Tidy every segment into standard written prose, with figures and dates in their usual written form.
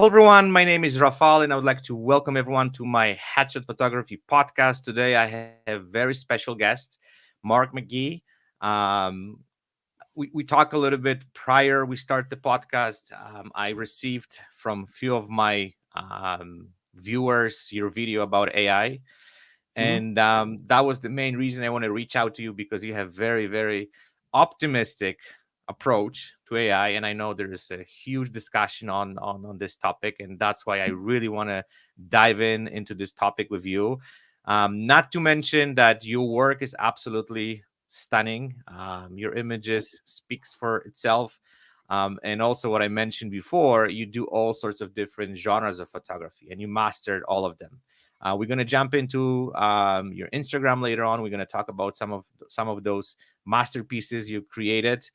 Hello, everyone. My name is Rafal, and I would like to welcome everyone to my Headshot Photography podcast. Today, I have very special guest, Mark McGee. Um, we talk a little bit prior we start the podcast. I received from few of my viewers your video about AI, hmm and that was the main reason I want to reach out to you because you have very optimistic approach to AI, and I know there is a huge discussion on this topic, and that's why I really want to dive into this topic with you. Not to mention that your work is absolutely stunning. Your images speaks for itself. And also what I mentioned before, you do all sorts of different genres of photography and you mastered all of them. We're going to jump into your Instagram later on. We're going to talk about some of those masterpieces you created.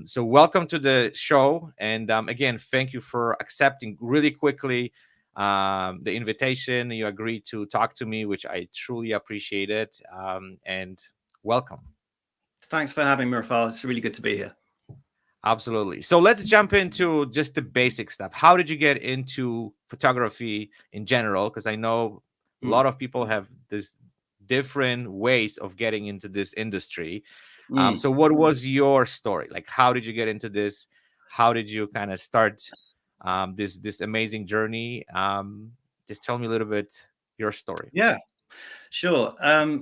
So welcome to the show, and again, thank you for accepting really quickly the invitation. You agreed to talk to me, which I truly appreciate it. And welcome. Thanks for having me, Rafal. It's really good to be here. Absolutely. So let's jump into just the basic stuff. How did you get into photography in general? Because I know a Mm. lot of people have this different ways of getting into this industry. Mm. So what was your story? Like, how did you get into this? How did you kind of start this amazing journey? Just tell me a little bit your story. Yeah, sure.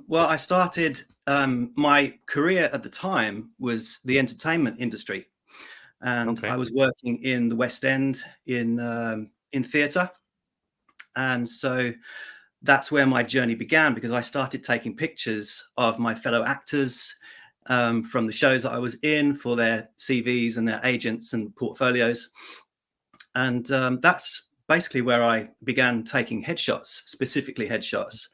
Well, I started my career at the time was the entertainment industry, and Okay. I was working in the West End in theatre, and so that's where my journey began because I started taking pictures of my fellow actors from the shows that I was in for their CVs and their agents and portfolios. And that's basically where I began taking headshots, specifically headshots,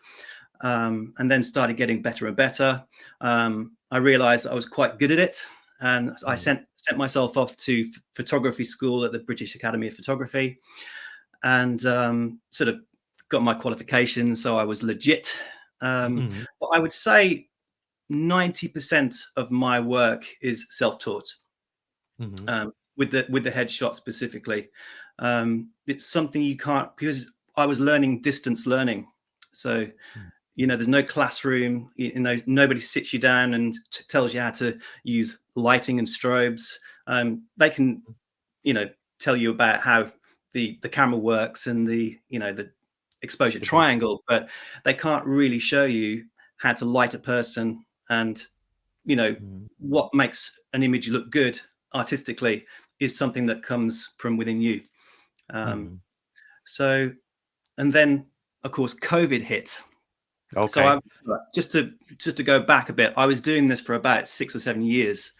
and then started getting better and better. I realized I was quite good at it, and I Mhm. sent myself off to photography school at the British Academy of Photography, and sort of got my qualifications, so I was legit. Mhm. But I would say 90% of my work is self-taught, Mhm. with the headshot specifically. It's something you can't, because I was learning distance learning. So, there's no classroom, nobody sits you down and tells you how to use lighting and strobes. They can, you know, tell you about how the camera works and the exposure The basic. triangle, but they can't really show you how to light a person and you know Mhm. what makes an image look good artistically is something that comes from within you. um, Mhm. so and then of course COVID hit. So I Okay. just to go back a bit, I was doing this for about 6 or 7 years,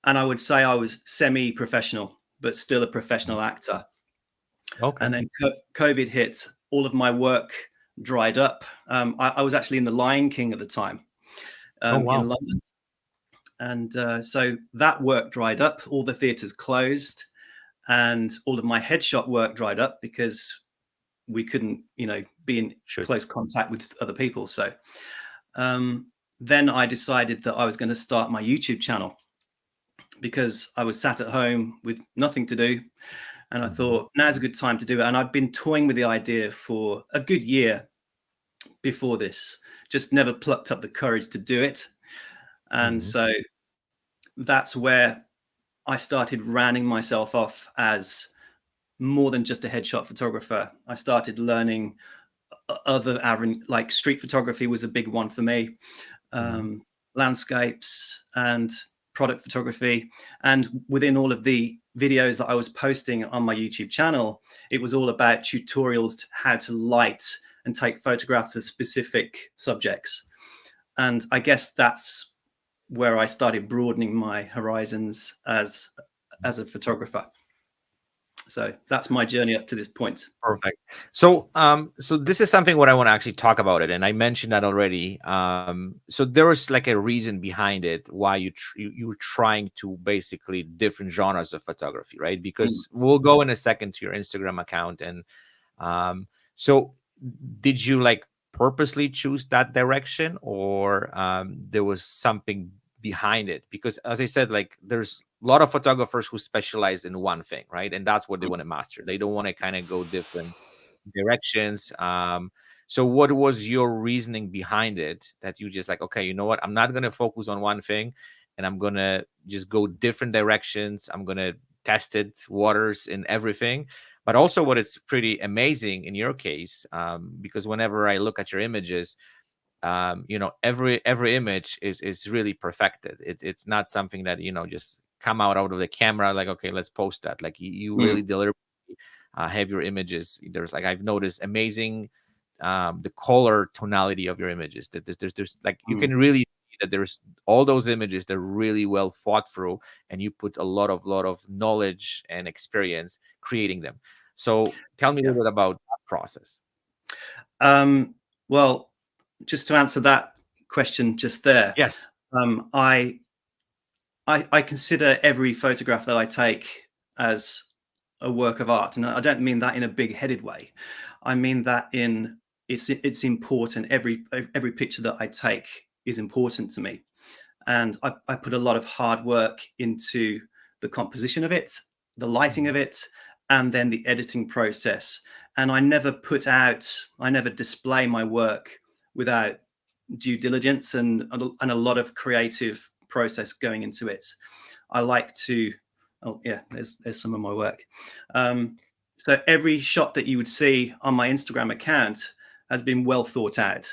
and I would say I was semi-professional but still a Mhm. professional actor. Okay. And then COVID hit, all of my work dried up. I was actually in The Lion King at the time, Oh in wow. London. And so that work dried up, all the theatres closed, and all of my headshot work dried up because we couldn't, be in Should. close contact with other people. So um, then I decided that I was going to start my YouTube channel because I was sat at home with nothing to do. And I Mhm. thought, now's a good time to do it. And I'd been toying with the idea for a good year before this, just never plucked up the courage to do it. And Mhm. so that's where I started rounding myself off as more than just a headshot photographer. I started learning other avenue, like street photography was a big one for me, Mhm. landscapes and product photography. And within all of the videos that I was posting on my YouTube channel, it was all about tutorials to how to light and take photographs of specific subjects. And I guess that's where I started broadening my horizons as a photographer. So that's my journey up to this point. Perfect. So this is something what I want to actually talk about it, and I mentioned that already. So there was like a reason behind it why you were trying to basically different genres of photography, right? Mm. Because we'll go in a second to your Instagram account, and so did you like purposely choose that direction, or there was something behind it? Because as I said, like there's a lot of photographers who specialize in one thing, right? And that's what they want to master. They don't want to kind of go different directions. So what was your reasoning behind it, that you just like, okay, you know what, I'm not going to focus on one thing, and I'm going to just go different directions. I'm going to test it waters in everything. But also what is pretty amazing in your case, because whenever I look at your images, every image is really perfected. It's not something that just come out of the camera like, okay, let's post that. Like you Mm, really deliberately have your images. There's like, I've noticed amazing the color tonality of your images. That there's like, you mm. can really see that there's all those images that are really well thought through, and you put a lot of knowledge and experience creating them. So tell me a Yeah. little bit about that process. Um, well, just to answer that question just there, Yes. um, I, I consider every photograph that I take as a work of art, and I don't mean that in a big-headed way. I mean that in it's important. Every picture that I take is important to me, and I put a lot of hard work into the composition of it, the lighting Mhm. of it, and then the editing process. And I never display my work without due diligence and a lot of creative process going into it. I like to, oh yeah, there's some of my work. Um, so every shot that you would see on my Instagram account has been well thought out.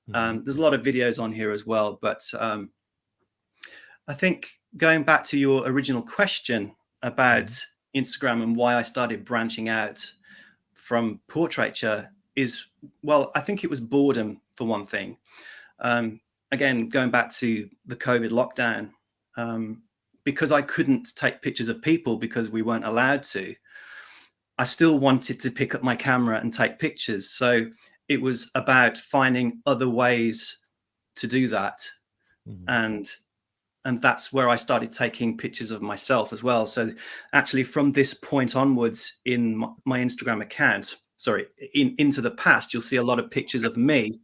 Mhm. There's a lot of videos on here as well, but I think going back to your original question about Mhm. Instagram and why I started branching out from portraiture is, well, I think it was boredom for one thing. Um, Again, going back to the COVID lockdown, um, because I couldn't take pictures of people because we weren't allowed to, I still wanted to pick up my camera and take pictures. So it was about finding other ways to do that. Mhm. And that's where I started taking pictures of myself as well. So actually, from this point onwards in my Instagram account, sorry, into the past, you'll see a lot of pictures of me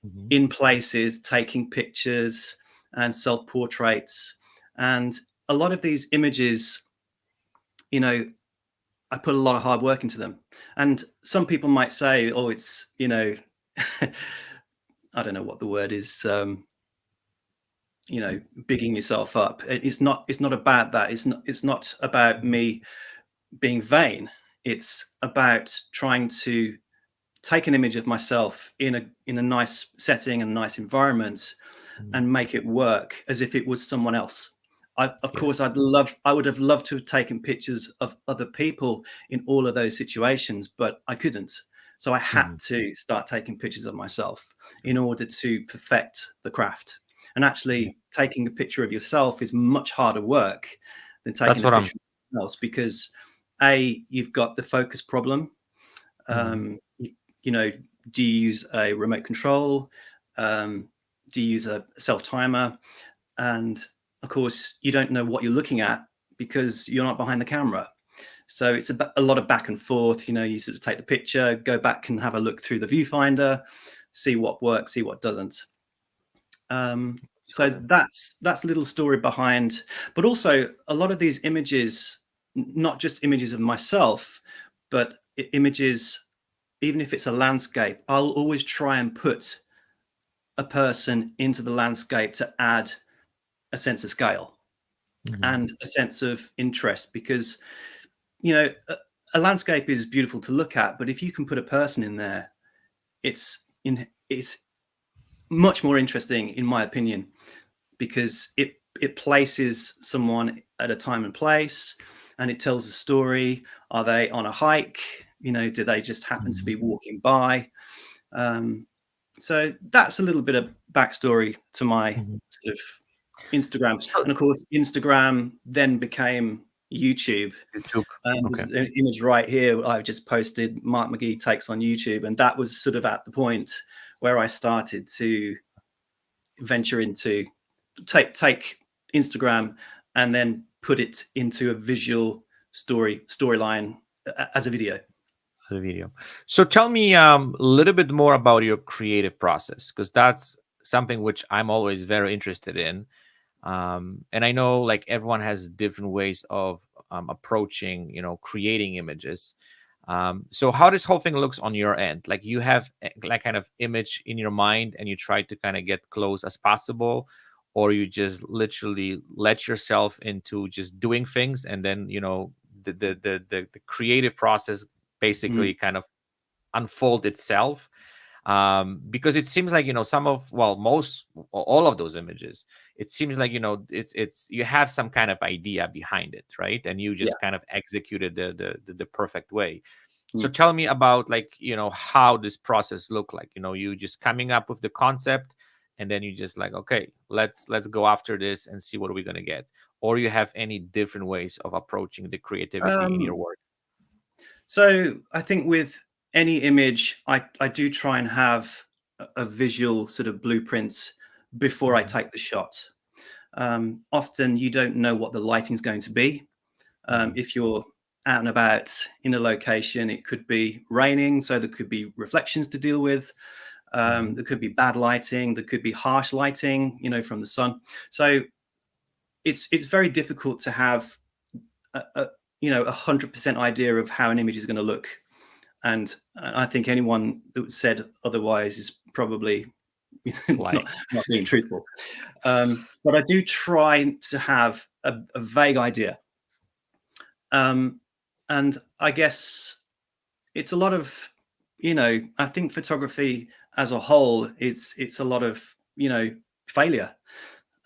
Mhm. in places taking pictures and self portraits. And a lot of these images, you know, I put a lot of hard work into them. And some people might say, oh, it's, I don't know what the word is. Bigging yourself up. It's not about that. It's not about Mhm. me being vain. It's about trying to take an image of myself in a nice setting and nice environment Mhm. and make it work as if it was someone else. Of course, Yes. I would have loved to have taken pictures of other people in all of those situations, but I couldn't. So I had Mhm. to start taking pictures of myself in order to perfect the craft. And Yeah. actually, taking a picture of yourself is much harder work than That's taking a what I'm. picture of someone else because you've got the focus problem. Mhm. um, you, you know, do you use a remote control? Um, do you use a self timer? And of course, you don't know what you're looking at because you're not behind the camera. So it's a lot of back and forth. You sort of take the picture, go back and have a look through the viewfinder, see what works, see what doesn't. So Sure. that's a little story behind, but also a lot of these images, not just images of myself, but images, even if it's a landscape, I'll always try and put a person into the landscape to add a sense of scale Mhm. and a sense of interest because a landscape is beautiful to look at, but if you can put a person in there, it's much more interesting in my opinion because it places someone at a time and place and it tells a story. Are they on a hike? Do they just happen to Mhm. be walking by? um, so that's a little bit of backstory to my Mhm. sort of Instagram. So And of course Instagram then became YouTube. YouTube. And Okay. there's an image right here I've just posted, Mark McGee takes on YouTube, and that was sort of at the point where I started to venture into take Instagram and then put it into a visual storyline as a video. The video. So tell me a little bit more about your creative process, because that's something which I'm always very interested in. And I know like everyone has different ways of approaching, creating images. So how this whole thing looks on your end, like you have like kind of image in your mind and you try to kind of get close as possible, or you just literally let yourself into just doing things, and then the creative process Mm, basically kind of unfold itself. Because it seems like some of, well, most all of those images, it seems like it's you have some kind of idea behind it, right? And you yeah. just kind of executed the perfect way. So Mm. tell me about, like, how this process look like. You just coming up with the concept, and then you just like, okay, let's go after this and see what are we going to get. Or you have any different ways of approaching the creativity in your Um, work? so I think with any image, I do try and have a visual sort of blueprint before I Hmm. take the shot. Often you don't know what the lighting's going to be. Hmm. If you're out and about in a location, it could be raining, so there could be reflections to deal with. Hmm. There could be bad lighting. There could be harsh lighting, from the sun. So it's very difficult to have a 100% idea of how an image is going to look. And I think anyone that said otherwise is probably Like. not being truthful. But I do try to have a vague idea. Um, and I guess it's a lot of, I think photography as a whole, it's a lot of, failure.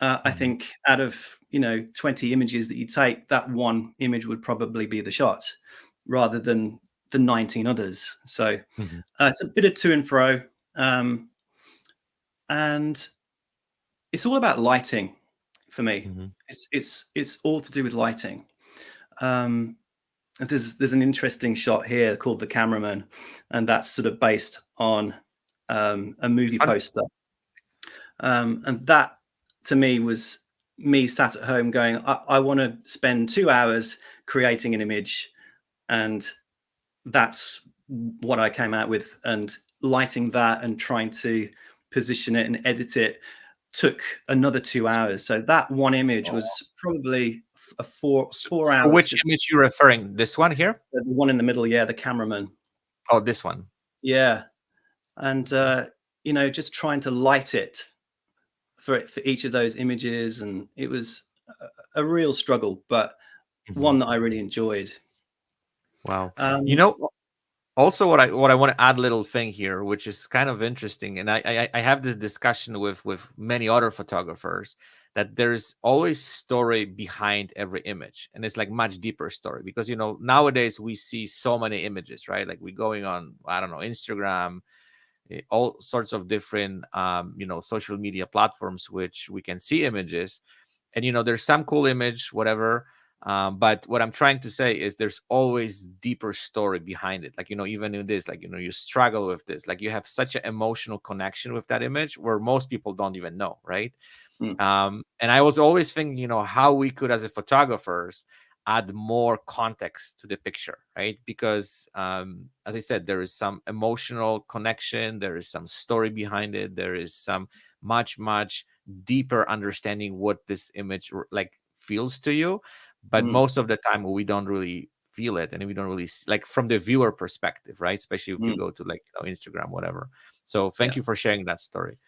I Hmm. think out of 20 images that you take, that one image would probably be the shot, rather than the 19 others. So Hmm. it's a bit of to and fro, um, and it's all about lighting for me. Hmm. It's all to do with lighting. Um, there's an interesting shot here called The Cameraman, and that's sort of based on a movie Fun. poster. And that to me was me sat at home going, I want to spend 2 hours creating an image, and that's what I came out with. And lighting that and trying to position it and edit it took another 2 hours. So that one image was probably a four So, four so hours. which Just image you referring? This one here? the one in the middle, yeah, the cameraman. Oh, this one. Yeah. And just trying to light it for each of those images, and it was a real struggle, but Hmm. one that I really enjoyed. Wow. You Um, know, also what I want to add little thing here, which is kind of interesting, and I have this discussion with many other photographers, that there's always story behind every image, and it's like much deeper story, because nowadays we see so many images, right? Like we're going on, I don't know, Instagram, all sorts of different social media platforms, which we can see images, and there's some cool image, whatever. But what I'm trying to say is there's always deeper story behind it. Like, even in this, like, you struggle with this, like you have such an emotional connection with that image where most people don't even know, right? mm, And I was always thinking, how we could, as a photographers, add more context to the picture, right? Because as I said, there is some emotional connection, there is some story behind it, there is some much deeper understanding what this image like feels to you. But mm, most of the time we don't really feel it, and we don't really like from the viewer perspective, right? Especially if you mm, go to, like, Instagram, whatever. So thank yeah. you for sharing that story.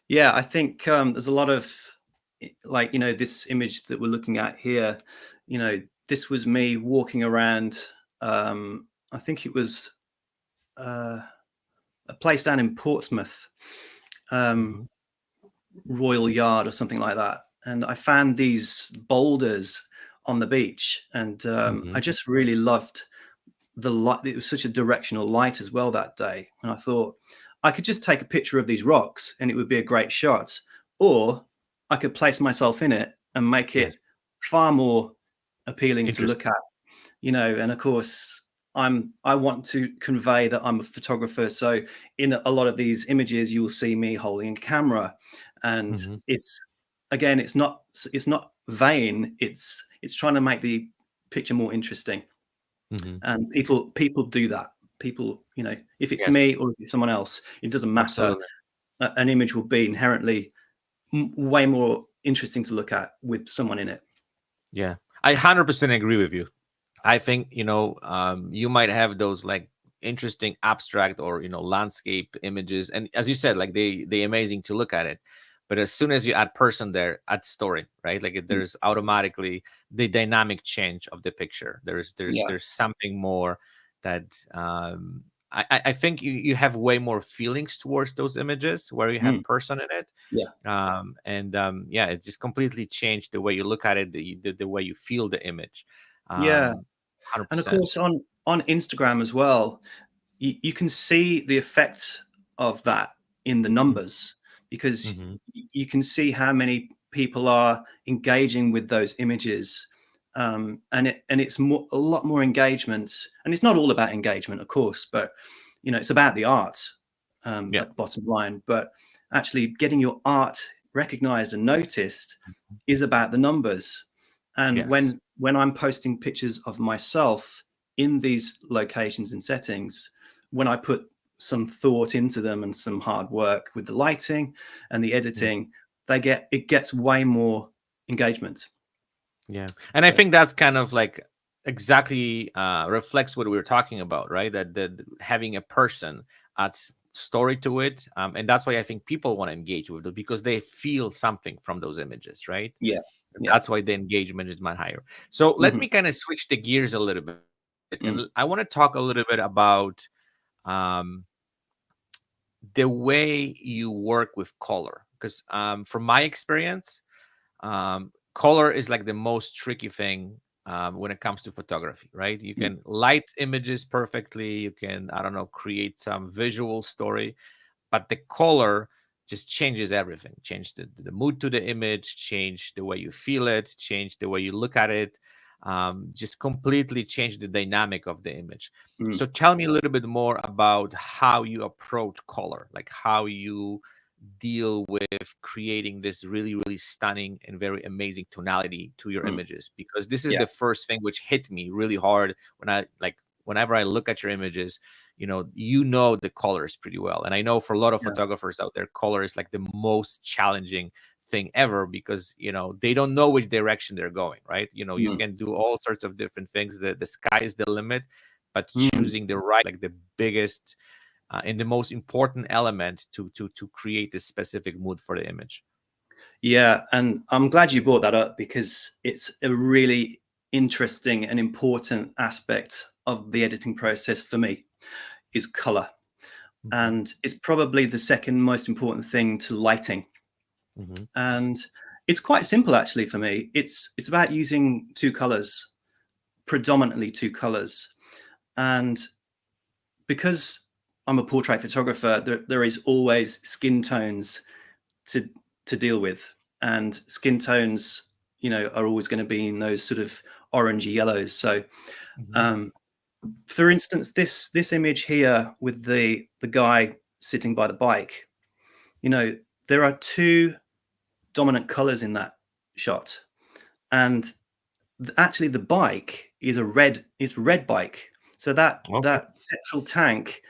Yeah, I think there's a lot of like this image that we're looking at here. This was me walking around. I think it was uh, a place down in Portsmouth, um, Hmm. Royal Yard or something like that, and I found these boulders on the beach, and I Hmm. just really loved the light. It was such a directional light as well that day, and I thought I could just take a picture of these rocks and it would be a great shot, or I could place myself in it and make Yes. it far more appealing to look Interesting. at. And of course I want to convey that I'm a photographer, so in a lot of these images you will see me holding a camera, and Hmm. it's again it's not vain, it's trying to make the picture more interesting. Hmm. And people do that. People, if it's me Yes, or if it's someone else, it doesn't matter. absolutely. An image will be inherently way more interesting to look at with someone in it. Yeah, I 100% agree with you. I think, you might have those like interesting abstract or landscape images, and as you said, like they amazing to look at it. But as soon as you add person there, add story, right? Like Mm. there's automatically the dynamic change of the picture. Yeah. There's something more that I think you have way more feelings towards those images where you have Mm. person in it. Yeah. And yeah, it just completely changed the way you look at it, the way you feel the image. Yeah. And of 100%. course, on Instagram as well, you can see the effect of that in the numbers, because Mm-hmm. you can see how many people are engaging with those images, and it's a lot more engagement. And it's not all about engagement, of course, but it's about the art, Yeah. at the bottom line. But actually, getting your art recognized and noticed is about the numbers. And Yes. when I'm posting pictures of myself in these locations and settings, when I put some thought into them and some hard work with the lighting and the Mm. editing, it gets way more engagement. Yeah. And I So, think that's kind of like exactly reflects what we were talking about, right? That having a person adds story to it. And that's why I think people want to engage with it, because they feel something from those images, right? yeah, And yeah. that's why the engagement is much higher. So let Hmm. me kind of switch the gears a little bit. And Mm, I want to talk a little bit about um, the way you work with color. Because from my experience, color is like the most tricky thing when it comes to photography, right? You mm, can light images perfectly, you can, I don't know, create some visual story, but the color just changes everything. Change the mood to the image, change the way you feel it, change the way you look at it, just completely change the dynamic of the image. mm. So tell me a little bit more about how you approach color, like how you deal with creating this really, really stunning and very amazing tonality to your Mm. images, because this is Yeah, the first thing which hit me really hard when I like whenever I look at your images. The colors pretty well, and I know for a lot of yeah. photographers out there, color is like the most challenging thing ever, because they don't know which direction they're going, right? You Mm, can do all sorts of different things. The sky is the limit, but mm. choosing the right, like the biggest and the most important element to create this specific mood for the image. Yeah, and I'm glad you brought that up, because it's a really interesting and important aspect of the editing process for me, is color. Hmm. And it's probably the second most important thing to lighting. Hmm. And it's quite simple actually for me. It's about using two colors, predominantly two colors. And because I'm a portrait photographer, there is always skin tones to to deal with, and skin tones, are always going to be in those sort of orangey yellows. So, Hmm. um, for instance, this image here with the guy sitting by the bike, you know, there are two dominant colors in that shot, and actually the bike is red bike. So Okay. that petrol tank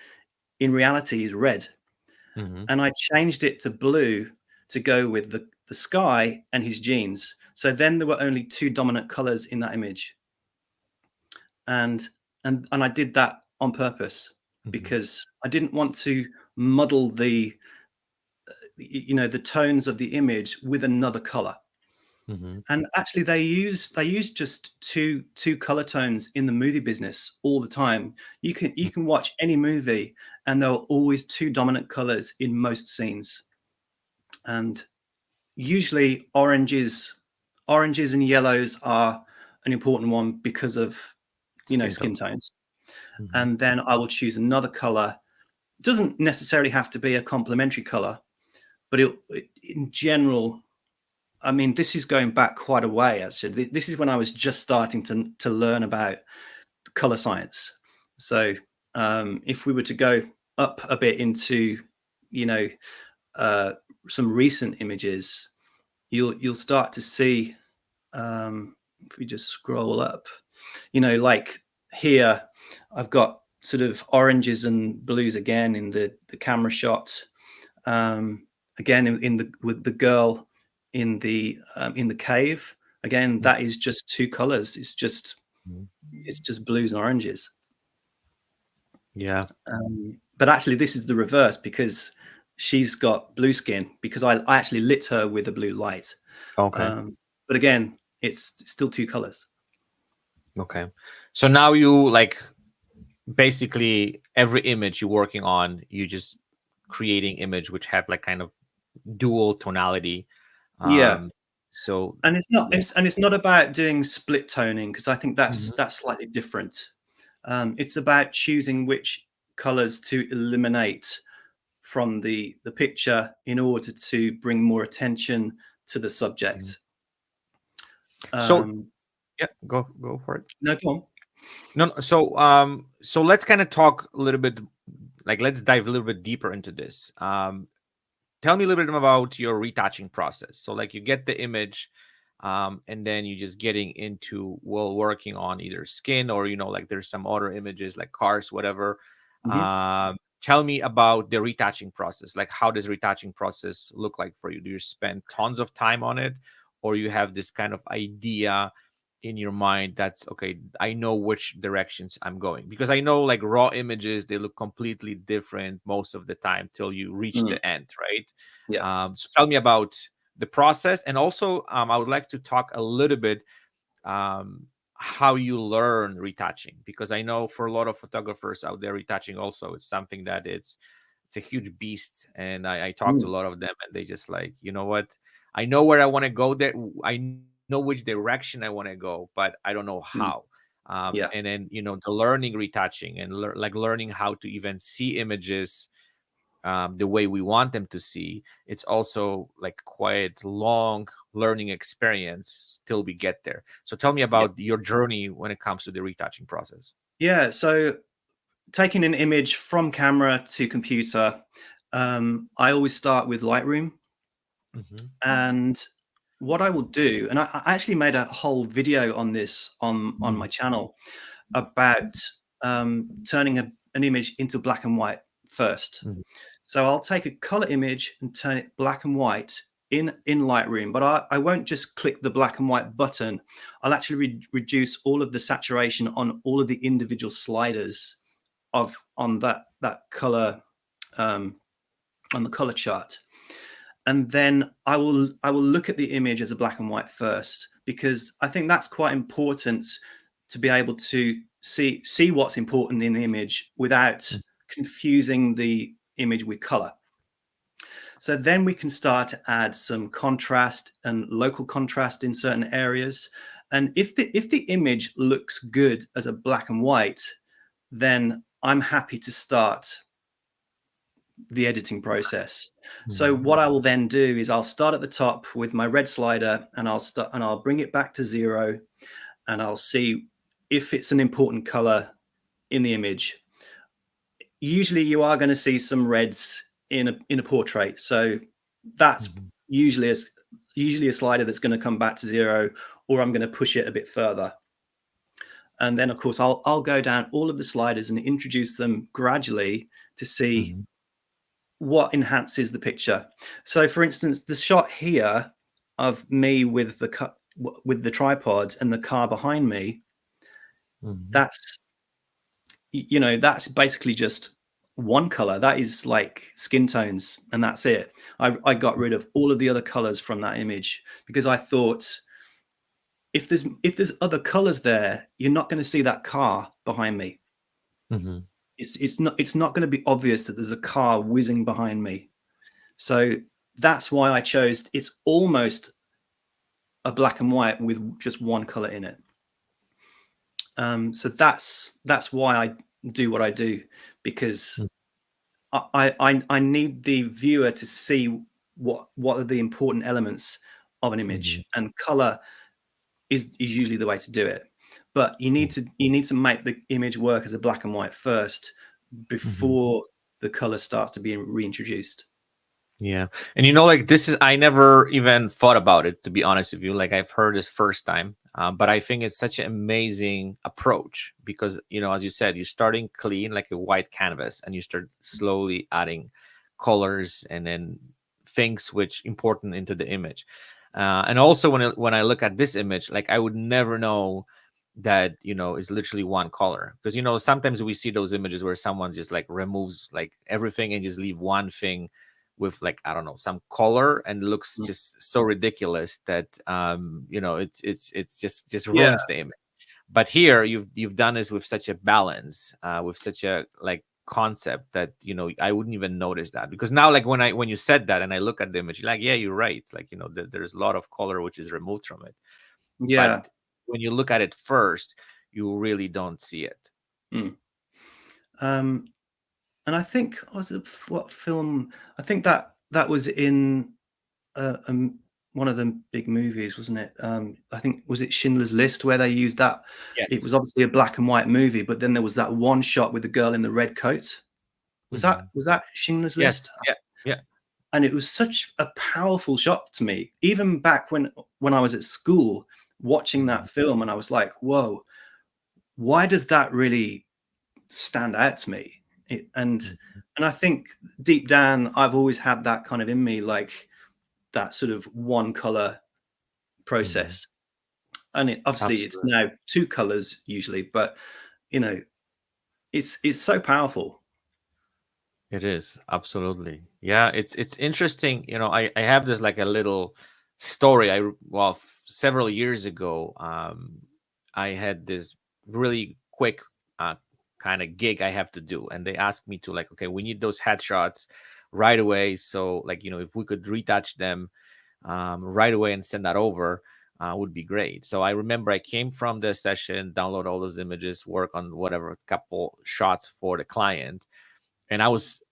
in reality is red, Hmm. and I changed it to blue to go with the sky and his jeans. So then there were only two dominant colors in that image, and and I did that on purpose, Hmm. because I didn't want to muddle the tones of the image with another color. Hmm. And actually, they use just two color tones in the movie business all the time. You can watch any movie, and there are always two dominant colors in most scenes. And usually oranges and yellows are an important one because of Skin skin tone. tones. Hmm. And then I will choose another color. It doesn't necessarily have to be a complementary color, but in general, I mean, this is going back quite a way. Actually, this is when I was just starting to learn about color science. So if we were to go up a bit into you know uh, some recent images, you'll start to see, if we just scroll up, like here, I've got sort of oranges and blues again in the camera shot. Again, in the with the girl in the cave. Again, that is just two colors. Mhm. It's just blues and oranges. Yeah. But actually, this is the reverse because she's got blue skin because I actually lit her with a blue light. Okay. But again, it's still two colors. Okay. So now you like basically every image you're working on, you just creating image which have like kind of dual tonality. Yeah, Um, so and yeah. it's not about doing split toning because I think Mhm. that's slightly different. It's about choosing which colors to eliminate from the picture in order to bring more attention to the Mhm. subject. So Um, yeah, go for it. no, go on. No, no, so let's kind of talk a little bit, like let's dive a little bit deeper into this. Tell me a little bit about your retouching process. So like you get the image, and then you just getting into, well, working on either skin or like there's some other images like cars, whatever. Mhm. Tell me about the retouching process. Like how does retouching process look like for you? Do you spend tons of time on it, or you have this kind of idea in your mind that's okay, I know which directions I'm going? Because I know like raw images, they look completely different most of the time till you reach Mm, the end, right? yeah. So tell me about the process, and also I would like to talk a little bit how you learn retouching, because I know for a lot of photographers out there, retouching also is something that it's a huge beast. And I talk to Mm, a lot of them, and they just like, you know what, I know where I want to go, there I know which direction I want to go, but I don't know how. mm, And yeah. then the learning retouching and like learning how to even see images the way we want them to see, it's also like quite long learning experience till we get there. So tell me Yeah. about your journey when it comes to the retouching process. Yeah. So taking an image from camera to computer, I always start with Lightroom. Hmm. And what I will do, and I actually made a whole video on this on my channel about turning an image into black and white first. Hmm. So I'll take a color image and turn it black and white in Lightroom, but I won't just click the black and white button. I'll actually reduce all of the saturation on all of the individual sliders of on that color um, on the color chart. And then I will look at the image as a black and white first, because I think that's quite important to be able to see what's important in the image without confusing the image with color. So then we can start to add some contrast and local contrast in certain areas. And if the image looks good as a black and white, then I'm happy to start the editing process. So Hmm. what I will then do is I'll start at the top with my red slider, and I'll bring it back to 0, and I'll see if it's an important color in the image. Usually you are going to see some reds in a portrait. So that's Hmm. usually a, usually a slider that's going to come back to 0, or I'm going to push it a bit further. And then of course I'll go down all of the sliders and introduce them gradually to see Hmm. what enhances the picture. So for instance, the shot here of me with the tripod and the car behind me, Hmm. that's that's basically just one color. That is like skin tones, and that's it. I got rid of all of the other colors from that image because I thought if there's other colors there, you're not going to see that car behind me. Hmm. It's not going to be obvious that there's a car whizzing behind me. So that's why I chose, it's almost a black and white with just one color in it. So that's why I do what I do, because I need the viewer to see what are the important elements of an Hmm. image, and color is usually the way to do it. But you need to make the image work as a black and white first Hmm. before the color starts to be reintroduced. Yeah. And like this is, I never even thought about it, to be honest with you. Like I've heard this first time, but I think it's such an amazing approach because, as you said, you're starting clean, like a white canvas, and you start slowly adding colors and then things which important into the image. And also when I look at this image, like I would never know that, you know, is literally one color, because, you know, sometimes we see those images where someone just like removes like everything and just leave one thing with, like, I don't know, some color, and it looks Mm. just so ridiculous that you know, it's just Yeah, ruins the image. But here you've done this with such a balance, with such a like concept that, you know, I wouldn't even notice that, because now, like, when you said that and I look at the image, like, yeah, you're right, like, you know, there's a lot of color which is removed from it. But yeah. when you look at it first, you really don't see it. Mm. Um, and I think was it what film? I think that was in one of the big movies, wasn't it? I think was it Schindler's List where they used that. It was Yes. obviously a black and white movie, but then there was that one shot with the girl in the red coat. Hmm. Was that Schindler's List? Yes. Yeah. Yeah. And it was such a powerful shot to me, even back when I was at school watching Hmm. that film, and I was like, "Whoa, why does that really stand out to me?" Hmm. And I think deep down, I've always had that kind of in me, like that sort of one color Hmm. process. And obviously it's Absolutely. now two colors usually, but you know, it's so powerful. It is, absolutely. Yeah, it's interesting. You know, I have this like a little story. Well, several years ago, I had this really quick uh, kind of gig I have to do, and they asked me to, like, okay, we need those headshots right away. So, like, you know, if we could retouch them right away and send that over, would be great. So I remember I came from the session, download all those images, work on whatever couple shots for the client, and I was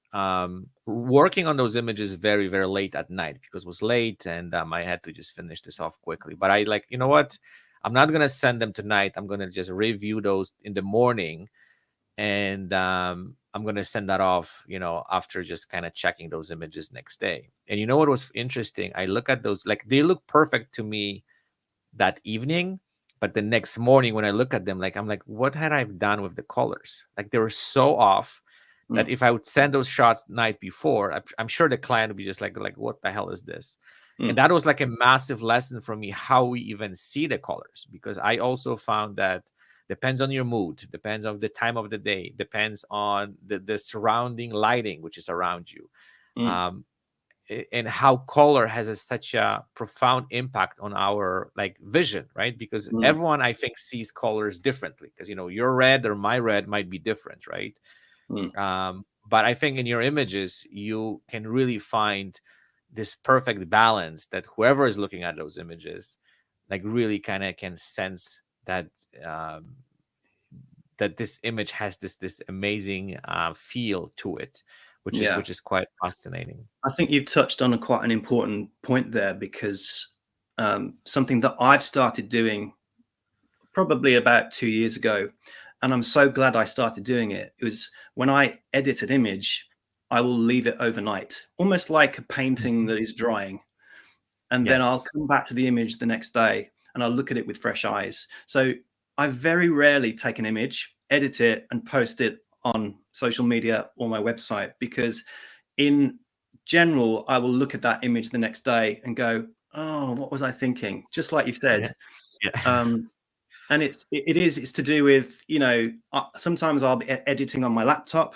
working on those images very, very late at night because it was late, and I had to just finish this off quickly. But I, like, you know what? I'm not gonna send them tonight. I'm gonna just review those in the morning, and I'm gonna send that off, you know, after just kind of checking those images next day. And you know what was interesting? I look at those, like, they look perfect to me that evening, but the next morning when I look at them, like, I'm like, what had I done with the colors? Like, they were so off that Mm, if I would send those shots night before, I'm sure the client would be just like, what the hell is this? And mm, that was like a massive lesson for me, how we even see the colors, because I also found that depends on your mood, depends on the time of the day, depends on the surrounding lighting which is around you. mm, Um, and how color has such a profound impact on our like vision, right? Because mm, everyone, I think, sees colors differently, because, you know, your red or my red might be different, right? mm, But I think in your images you can really find this perfect balance that whoever is looking at those images, like, really kind of can sense that, um, that this image has this amazing feel to it, yeah. which is quite fascinating. I think you've touched on quite an important point there because something that I've started doing probably about 2 years ago, and I'm so glad I started doing it. It was when I edit an image, I will leave it overnight, almost like a painting Mhm. that is drying. And then I'll Yes. come back to the image the next day and I'll look at it with fresh eyes. So I very rarely take an image, edit it, and post it on social media or my website because, in general, I will look at that image the next day and go, "Oh, what was I thinking?" Just like you've said. Yeah. Yeah. Um, and it's to do with, sometimes I'll be editing on my laptop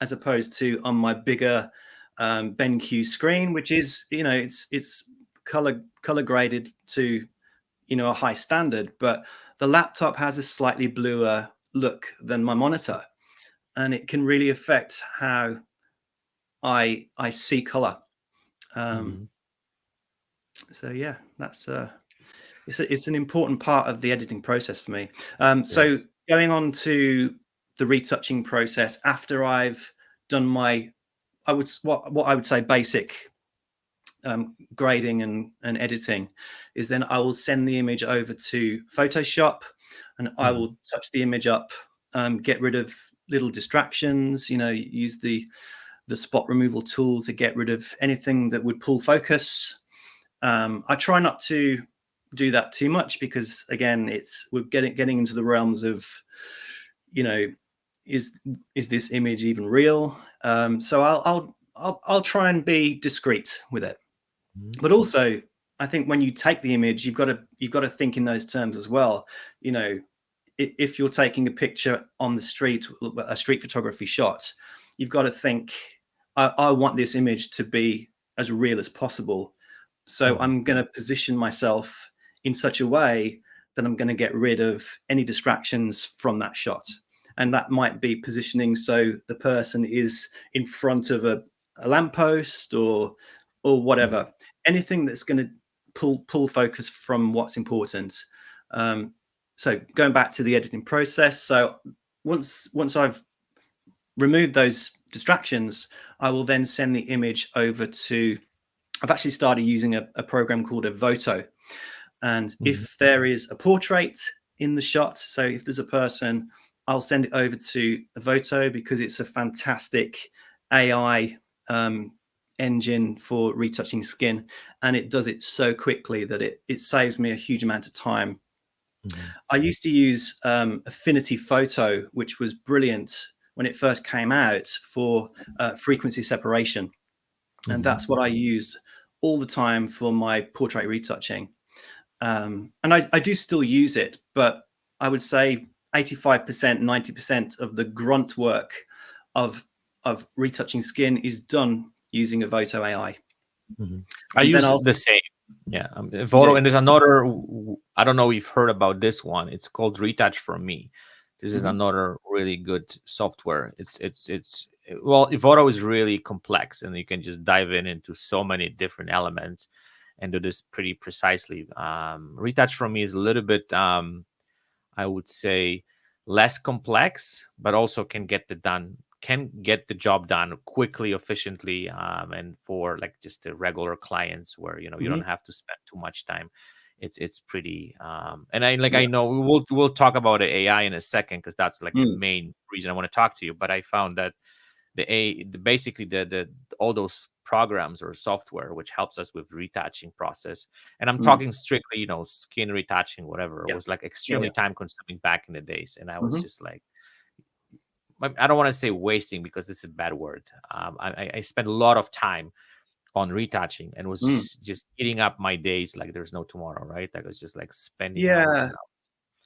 as opposed to on my bigger BenQ screen, which is, it's color graded to, a high standard, but the laptop has a slightly bluer look than my monitor, and it can really affect how I see color. Um, Mhm. so yeah, that's it's an important part of the editing process for me. So Yes. going on to the retouching process after I've done my, what I would say basic grading and editing, is then I will send the image over to Photoshop and I Mhm. will touch the image up, get rid of little distractions, use the spot removal tool to get rid of anything that would pull focus. I try not to do that too much because, again, we're getting into the realms of, you know, is is this image even real? So I'll try and be discreet with it. Mhm. But also, I think when you take the image, you've got to think in those terms as well. You know, if you're taking a picture on the street, a street photography shot, you've got to think, I want this image to be as real as possible. So Mhm. I'm going to position myself in such a way that I'm going to get rid of any distractions from that shot. And that might be positioning so the person is in front of a lamppost or Mhm. whatever. Anything that's going to pull focus from what's important. Um, so going back to the editing process. So once I've removed those distractions, I will then send the image over to, I've actually started using a program called a Voto. And Mhm. if there is a portrait in the shot, so if there's a person, I'll send it over to a Voto because it's a fantastic AI engine for retouching skin. And it does it so quickly that it saves me a huge amount of time. Mhm. I used to use Affinity Photo, which was brilliant when it first came out for frequency separation. And Mhm. that's what I used all the time for my portrait retouching. And I do still use it, but I would say 85%, 90% of the grunt work of retouching skin is done using a Voto AI. Mhm. I And then use I'll the same. Yeah, you photo, do. and there's another. I don't know if you've heard about this one. It's called Retouch for Me. This is Mhm. another really good software. It's well, photo is really complex, and you can just dive into so many different elements and do this pretty precisely. Retouch for Me is a little bit, I would say, less complex, but also can get the job done quickly, efficiently, and for like just the regular clients where you don't Mhm. have to spend too much time. It's pretty, and I Yeah. know we'll talk about the AI in a second because that's like the Mm. main reason I want to talk to you. But I found that basically the all those programs or software which helps us with retouching process, and I'm Mm. talking strictly skin retouching, whatever, it Yeah. was like Yeah. extremely Yeah. time consuming back in the days, and I was Mhm. just like, I don't want to say wasting because this is a bad word. I spent a lot of time on retouching and was Mm. just eating up my days like there's no tomorrow, right? I was just like spending hours Yeah. and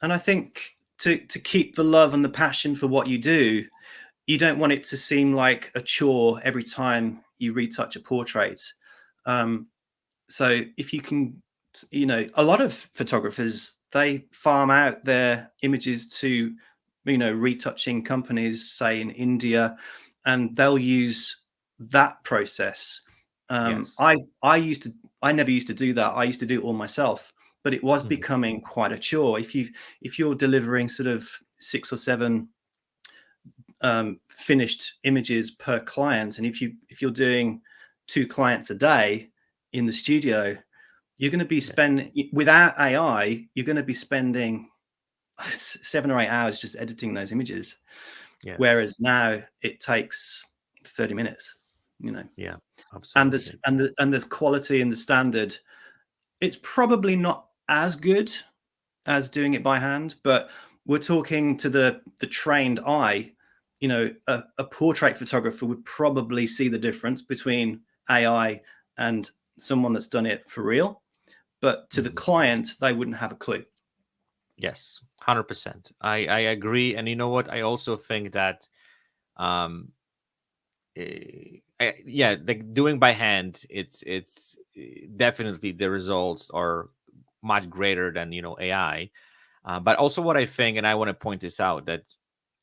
And I think to keep the love and the passion for what you do, you don't want it to seem like a chore every time you retouch a portrait. Um, so if you can, a lot of photographers, they farm out their images to, retouching companies, say in India, and they'll use that process. yes. I never used to do that. I used to do it all myself, but it was Mhm. becoming quite a chore. If you're delivering sort of 6 or 7 finished images per client, and if you're doing 2 clients a day in the studio, you're going to be Yeah. spending, without AI, you're going to be spending 7 or 8 hours just editing those images, Yes. whereas now it takes 30 minutes. Yeah, And absolutely. this and the quality and the standard, it's probably not as good as doing it by hand, but we're talking to the trained eye. A portrait photographer would probably see the difference between AI and someone that's done it for real, but to the Mhm. client, they wouldn't have a clue. Yes, 100%. I agree, and you know what? I also think that um yeah, like doing by hand, it's definitely the results are much greater than AI. But also what I think, and I want to point this out, that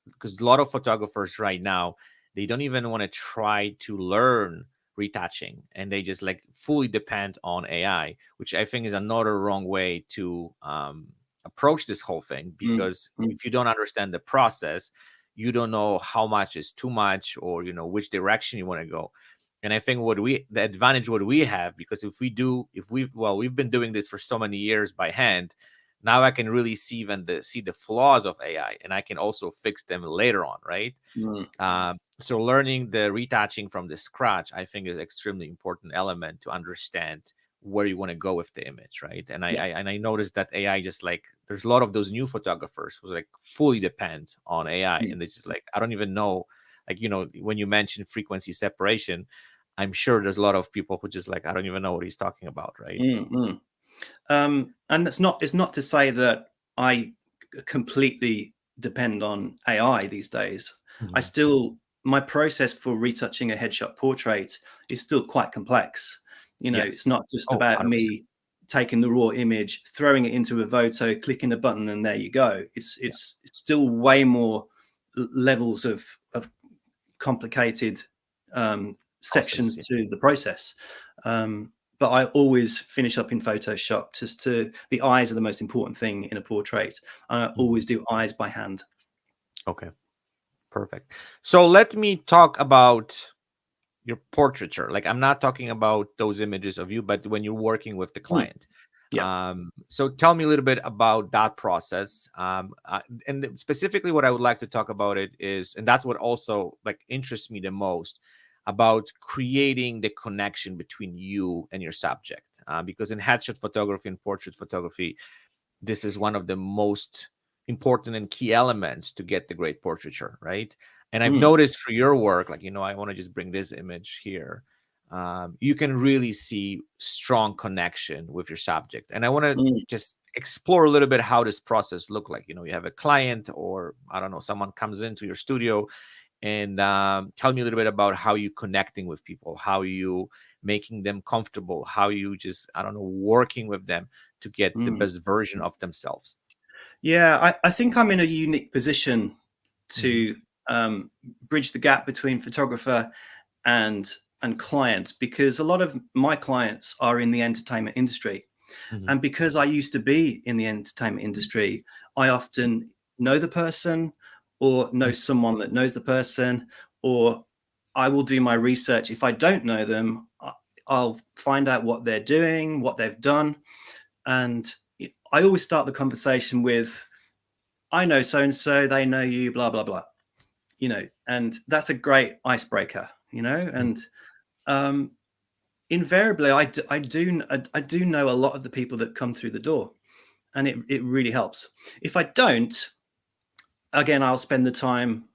because a lot of photographers right now, they don't even want to try to learn retouching, and they just like fully depend on AI, which I think is another wrong way to approach this whole thing, Mm, because mm, if you don't understand the process, you don't know how much is too much, or which direction you want to go. And I think the advantage what we have, because we've been doing this for so many years by hand. Now I can really see the flaws of AI, and I can also fix them later on, right? mm. So learning the retouching from the scratch, I think, is extremely important element to understand where you want to go with the image, right? And Yeah. I noticed that AI, just like, there's a lot of those new photographers who like fully depend on AI, Mm, and they just like, I don't even know, like, when you mention frequency separation, I'm sure there's a lot of people who just like, I don't even know what he's talking about, right? mm, mm. And it's not to say that I completely depend on AI these days. I Mhm. still My process for retouching a headshot portrait is still quite complex. You know, it's Yes. not just Oh, about 100%. me taking the raw image, throwing it into a photo, clicking a button, and there you go. Yeah. It's still way more levels of complicated Process. sections Yeah. to the process. But I always finish up in Photoshop. Just to the eyes are the most important thing in a portrait. I Mhm. always do eyes by hand. Okay. Perfect. So let me talk about your portraiture. Like, I'm not talking about those images of you, but when you're working with the Mm, client. yeah. So tell me a little bit about that process. And specifically what I would like to talk about it is, and that's what also like interests me the most, about creating the connection between you and your subject. Because in headshot photography and portrait photography, this is one of the most important and key elements to get the great portraiture, right? And I've Mm, noticed for your work, like, I want to just bring this image here. You can really see strong connection with your subject. And I want to mm, just explore a little bit how this process look like. You have a client, or I don't know, someone comes into your studio, and tell me a little bit about how you connecting with people, how you making them comfortable, how you just, I don't know, working with them to get the mm. best version of themselves. Yeah, I think I'm in a unique position Hmm. to bridge the gap between photographer and client, because a lot of my clients are in the entertainment industry. Hmm. And because I used to be in the entertainment industry, I often know the person or know someone that knows the person, or I will do my research. If I don't know them, I'll find out what they're doing, what they've done. And I always start the conversation with, I know so and so, they know you, blah, blah, blah, and that's a great icebreaker, and um, invariably, I do know a lot of the people that come through the door, and it really helps. If I don't, again, I'll spend the time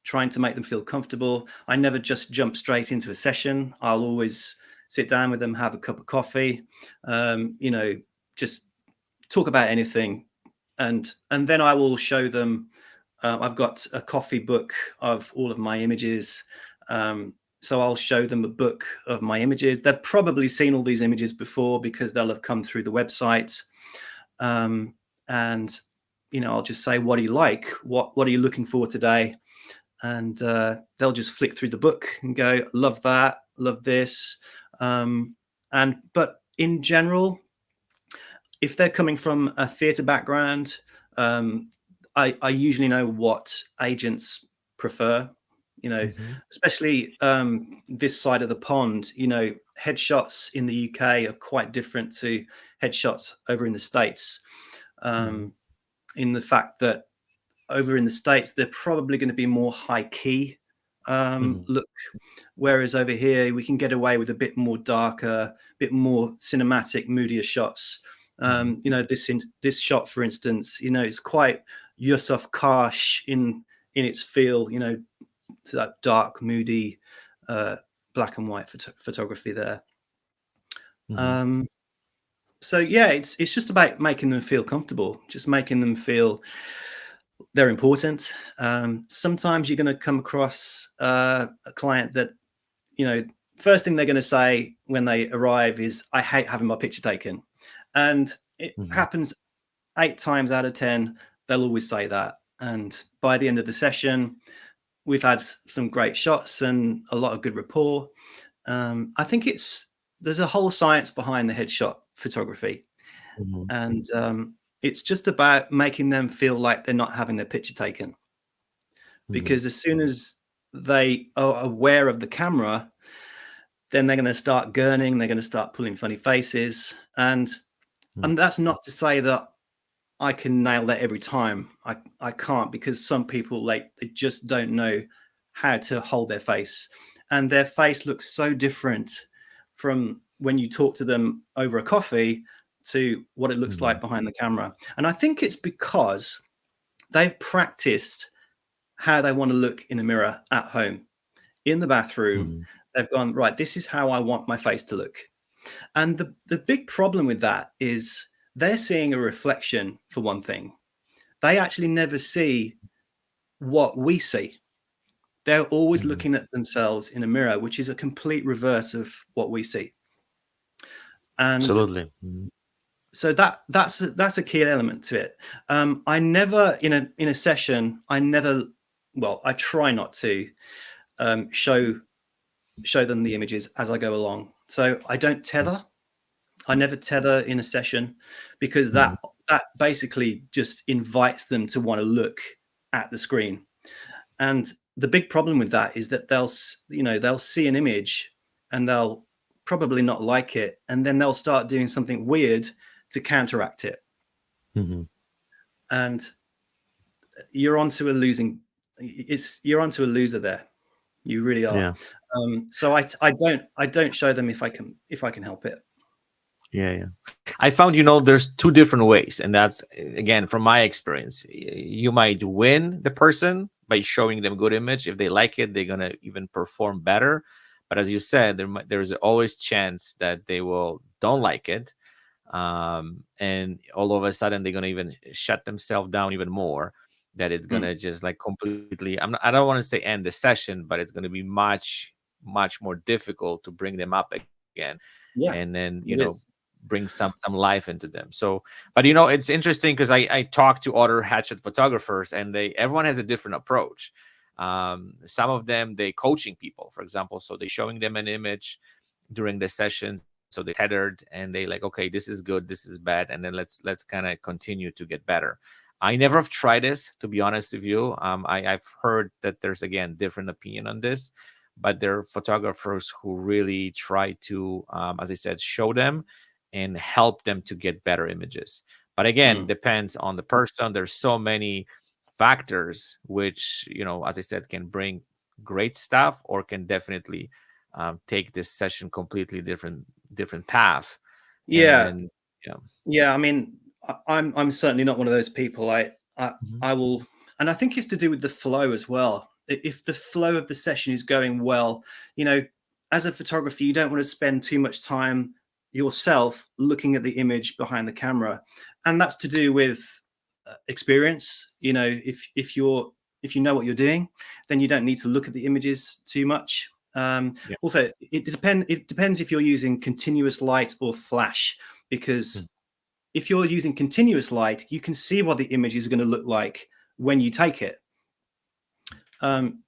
trying to make them feel comfortable. I never just jump straight into a session. I'll always sit down with them, have a cup of coffee, just talk about anything, and then I will show them. I've got a coffee book of all of my images. So I'll show them a book of my images. They've probably seen all these images before because they'll have come through the website. And I'll just say, "What do you like? What are you looking for today?" And they'll just flick through the book and go, "Love that, love this." But in general, if they're coming from a theatre background, um, I usually know what agents prefer. Hmm. Especially this side of the pond. Headshots in the UK are quite different to headshots over in the States. Hmm. Um, in the fact that over in the States, they're probably going to be more high key Hmm. look, whereas over here we can get away with a bit more darker, bit more cinematic, moodier shots. Hmm. This shot, for instance, it's quite Yusuf Karsh in its feel. To that dark, moody, uh, black and white photography there. Hmm. Um, so yeah, it's just about making them feel comfortable, just making them feel they're important. Sometimes you're going to come across a client that, you know, first thing they're going to say when they arrive is, "I hate having my picture taken," and it Hmm. happens 8 times out of 10. They'll always say that, and by the end of the session, we've had some great shots and a lot of good rapport. I think there's a whole science behind the headshot photography, Hmm. and it's just about making them feel like they're not having their picture taken. Hmm. Because as soon as they are aware of the camera, then they're going to start gurning, they're going to start pulling funny faces, and that's not to say that I can nail that every time. I can't, because some people, like, they just don't know how to hold their face, and their face looks so different from when you talk to them over a coffee to what it looks Hmm. like behind the camera. And I think it's because they've practiced how they want to look in a mirror at home, in the bathroom. Hmm. They've gone, right, this is how I want my face to look. And the big problem with that is they're seeing a reflection, for one thing. They actually never see what we see. They're always Mhm. looking at themselves in a mirror, which is a complete reverse of what we see. And Absolutely. Mhm. so that's a key element to it. I never in a session, I try not to show them the images as I go along. So I don't tether. I never tether in a session, because Mhm. that basically just invites them to want to look at the screen. And the big problem with that is that they'll see an image and they'll probably not like it, and then they'll start doing something weird to counteract it. Mhm. And you're onto a losing you're onto a loser there. You really are. Yeah. So I don't show them if I can help it. Yeah. Yeah. I found, there's two different ways, and that's again from my experience. You might win the person by showing them good image. If they like it, they're gonna even perform better. But as you said, there's always chance that they will don't like it, and all of a sudden they're gonna even shut themselves down even more. That it's Mm. gonna just like completely. I don't want to say end the session, but it's gonna be much more difficult to bring them up again, and Yeah, then it is. bring some life into them. So, but it's interesting because I talk to other hatchet photographers, and everyone has a different approach. Some of them, they coaching people, for example, so they showing them an image during the session, so they tethered and they like, okay, this is good, this is bad, and then let's kind of continue to get better. I never have tried this, to be honest with you. I've heard that there's again different opinion on this, but there are photographers who really try to, as I said, show them and help them to get better images. But again, Mm. depends on the person. There's so many factors which, as I said, can bring great stuff or can definitely take this session completely different path. Yeah, And yeah. yeah. I mean, I'm certainly not one of those people. I Mhm. I will, and I think it's to do with the flow as well. If the flow of the session is going well, you know, as a photographer, you don't want to spend too much time yourself looking at the image behind the camera, and that's to do with experience. If you know what you're doing, then you don't need to look at the images too much. Yeah. Also, it depends if you're using continuous light or flash, Mm. because if you're using continuous light, you can see what the image is going to look like when you take it.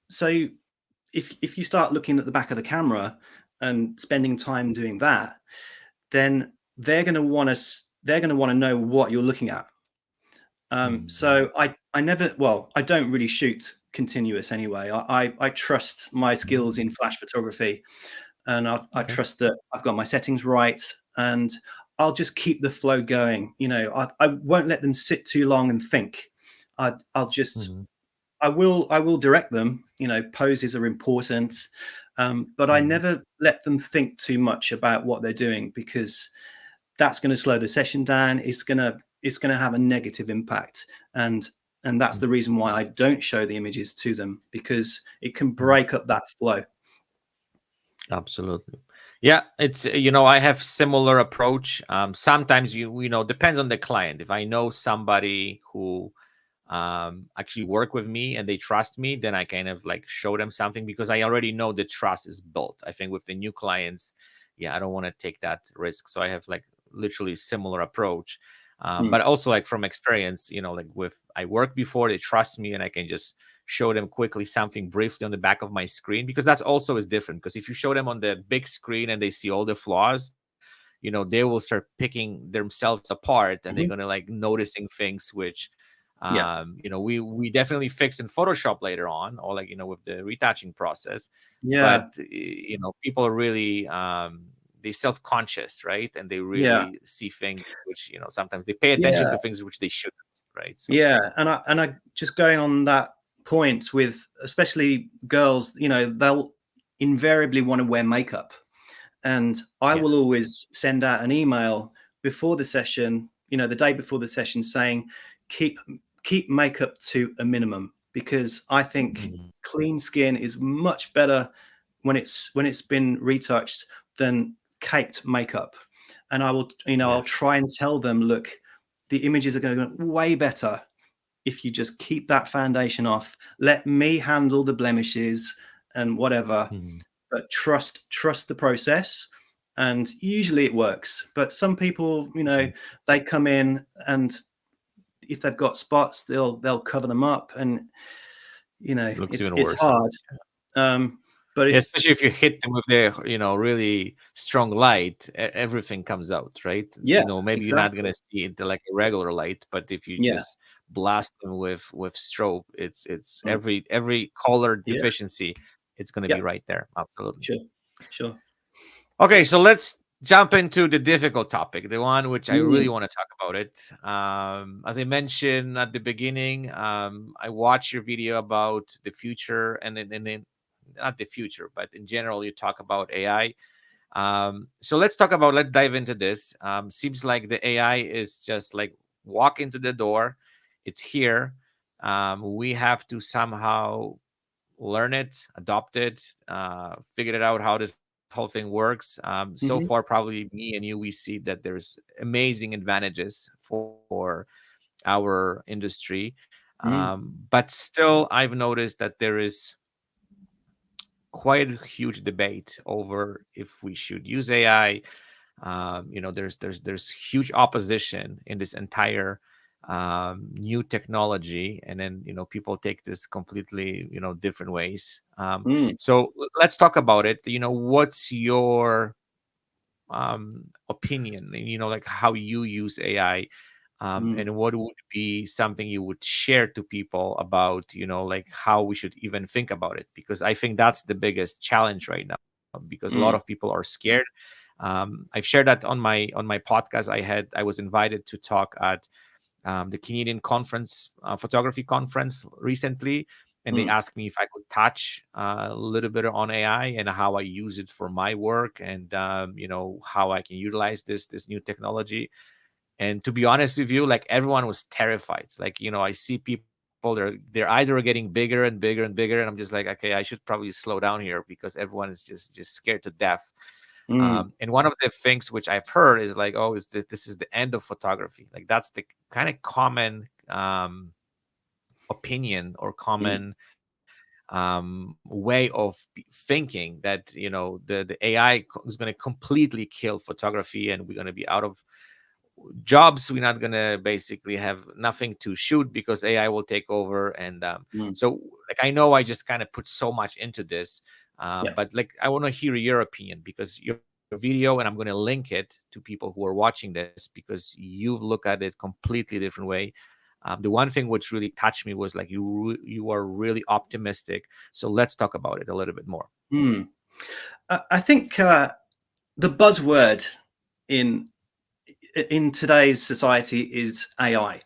So if you start looking at the back of the camera and spending time doing that, then they're going to want to know what you're looking at. Mhm. So I don't really shoot continuous anyway. I trust my skills Mhm. in flash photography, and I Okay. trust that I've got my settings right, and I'll just keep the flow going. I won't let them sit too long and think. I'll just Mhm. I will direct them. Poses are important, but I Mhm. never let them think too much about what they're doing, because that's going to slow the session down. It's going to have a negative impact, and that's Mhm. the reason why I don't show the images to them, because it can Mhm. break up that flow. Absolutely. Yeah, it's I have similar approach. Sometimes depends on the client. If I know somebody who actually work with me and they trust me, then I kind of like show them something because I already know the trust is built. I think with the new clients, yeah, I don't want to take that risk. So I have like literally similar approach. Mm. But also like from experience, like with I worked before, they trust me and I can just show them quickly something briefly on the back of my screen, because that's also is different. Because if you show them on the big screen and they see all the flaws, they will start picking themselves apart and they're Mhm. gonna like noticing things which Yeah, we definitely fix in Photoshop later on, or like with the retouching process. But yeah, people are really they self-conscious, right? And they yeah, really see things which sometimes they pay attention yeah, to things which they shouldn't, right? So yeah. And I just going on that point, with especially girls, they'll invariably want to wear makeup, and I will yes. always send out an email before the session, the day before the session, saying keep keep makeup to a minimum, because I think Mhm. clean skin is much better when it's been retouched than caked makeup, and I will, I'll Yes. try and tell them, look, the images are going to look way better if you just keep that foundation off. Let me handle the blemishes and whatever, Mhm. but trust the process. And usually it works. But some people, Mhm. they come in, and if they've got spots, they'll cover them up, and It looks even it's worse. hard. But Yeah, if especially if you hit them with the, really strong light, everything comes out, right? yeah, Maybe you're not exactly. gonna see it like a regular light, but if you Yeah. just blast them with strobe, it's Mm. every color Yeah. deficiency, it's gonna be Yeah. right there. Absolutely. Sure. Sure. Okay, so let's jump into the difficult topic, the one which I really Mm. want to talk about it. As I mentioned at the beginning, I watched your video about the future, and then not the future, but in general, you talk about AI. So let's dive into this. Seems like the AI is just like walk into the door, it's here. We have to somehow learn it, adopt it, figure it out how this whole thing works. So far, Mhm. probably me and you, we see that there's amazing advantages for our industry. Mm. But still, I've noticed that there is quite a huge debate over if we should use AI. There's huge opposition in this entire new technology, and then people take this completely different ways. Mm. So let's talk about it. What's your opinion? Like how you use AI, Mm. and what would be something you would share to people about like how we should even think about it, because I think that's the biggest challenge right now, because a lot of Mm. people are scared. I've shared that on my podcast. I was invited to talk at the Canadian conference, photography conference recently, and they Mm. asked me if I could touch a little bit on AI and how I use it for my work, and how I can utilize this new technology. And to be honest with you, like everyone was terrified. Like I see people, their eyes are getting bigger and bigger and bigger, and I'm just like, okay, I should probably slow down here because everyone is just scared to death. Mm. And one of the things which I've heard is like, oh, is this is the end of photography? Like that's the kind of common opinion or Mm. common way of thinking, that the AI is going to completely kill photography, and we're going to be out of jobs. We're not gonna basically have nothing to shoot because AI will take over. And Mm. so, like, I know I just kind of put so much into this, Yeah. but like, I want to hear your opinion, because your video, and I'm going to link it to people who are watching this, because you look at it completely different way. The one thing which really touched me was like you are really optimistic. So let's talk about it a little bit more. Mm. I think the buzzword in in today's society is AI,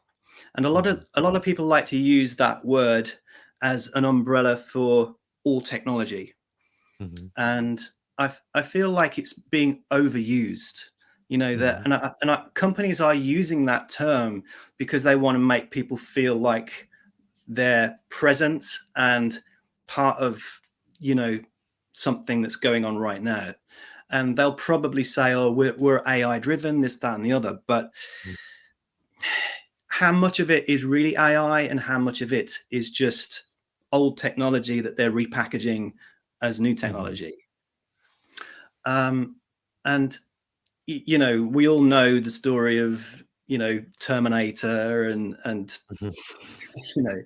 and Mhm. a lot of people like to use that word as an umbrella for all technology, Mhm. and I feel like it's being overused. That Mhm. companies are using that term because they want to make people feel like they're present and part of you know something that's going on right now. And they'll probably say, oh, we're AI driven, this, that, and the other. But Mhm. how much of it is really AI and how much of it is just old technology that they're repackaging as new Mhm. technology? And we all know the story of Terminator, and Mhm. you know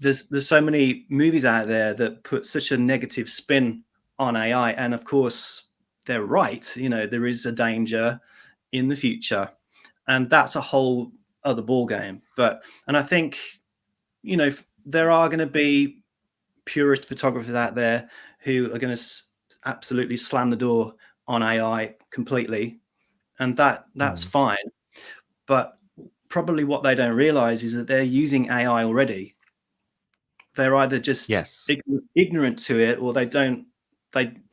there's so many movies out there that put such a negative spin on AI, and of course they're right. There is a danger in the future, and that's a whole other ball game. And I think there are going to be purist photographers out there who are going to absolutely slam the door on AI completely, and that's Mhm. fine. But probably what they don't realize is that they're using AI already. They're either just Yes. ignorant to it, or they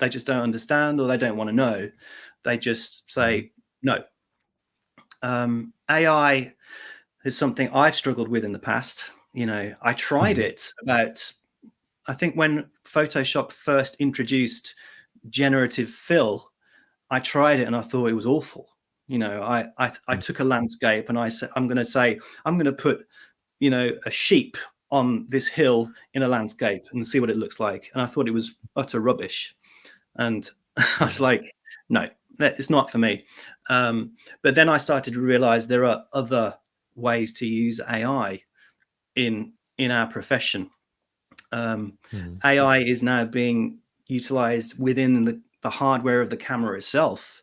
just don't understand, or they don't want to know. They just Mhm. say no. AI is something I've struggled with in the past. I tried Mhm. it about, I think when Photoshop first introduced generative fill, I tried it and I thought it was awful. You know, I took a landscape and I said, I'm going to put, you know, a sheep on this hill in a landscape and see what it looks like. And I thought it was utter rubbish. And I was like, no, it's not for me. But then I started to realize there are other ways to use AI in our profession. AI is now being utilized within the hardware of the camera itself,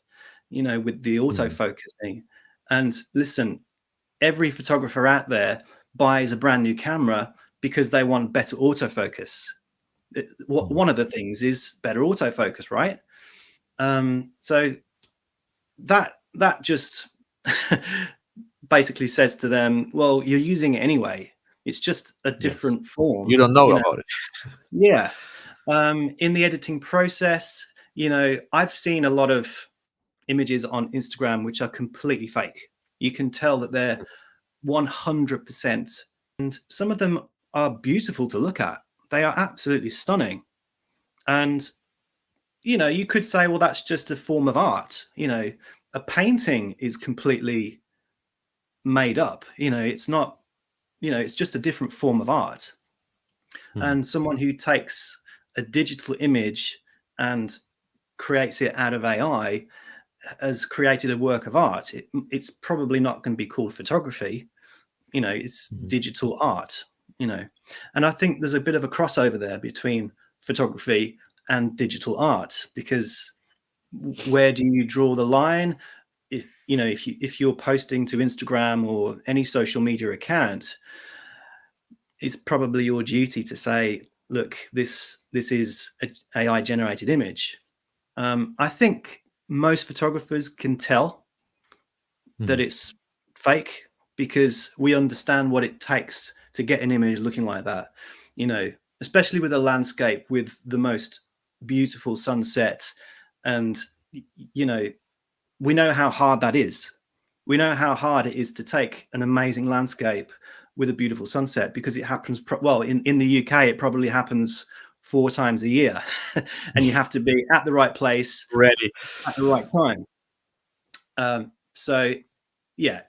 you know, with the autofocusing. And listen, every photographer out there buys a brand new camera because they want better autofocus. One of the things is better autofocus, right? So that just basically says to them, well, you're using it anyway. It's just a different form. You don't know about it. Yeah. In the editing process, you know, I've seen a lot of images on Instagram which are completely fake. You can tell that they're 100%. And some of them are beautiful to look at. They are absolutely stunning. And, you know, you could say, well, that's just a form of art. You know, a painting is completely made up. You know, it's not, you know, it's just a different form of art. And someone who takes a digital image and creates it out of AI has created a work of art. It's probably not going to be called photography. You know, it's digital art, you know. And I think there's a bit of a crossover there between photography and digital art, because where do you draw the line? If, you know, if you're posting to Instagram or any social media account, it's probably your duty to say, look, this is an AI generated image. I think most photographers can tell that it's fake, because we understand what it takes to get an image looking like that, you know, especially with a landscape with the most beautiful sunset. And, you know, we know how hard that is. We know how hard it is to take an amazing landscape with a beautiful sunset, because it happens, well, in the UK, it probably happens 4 times a year. And you have to be at the right place, ready at the right time. So yeah,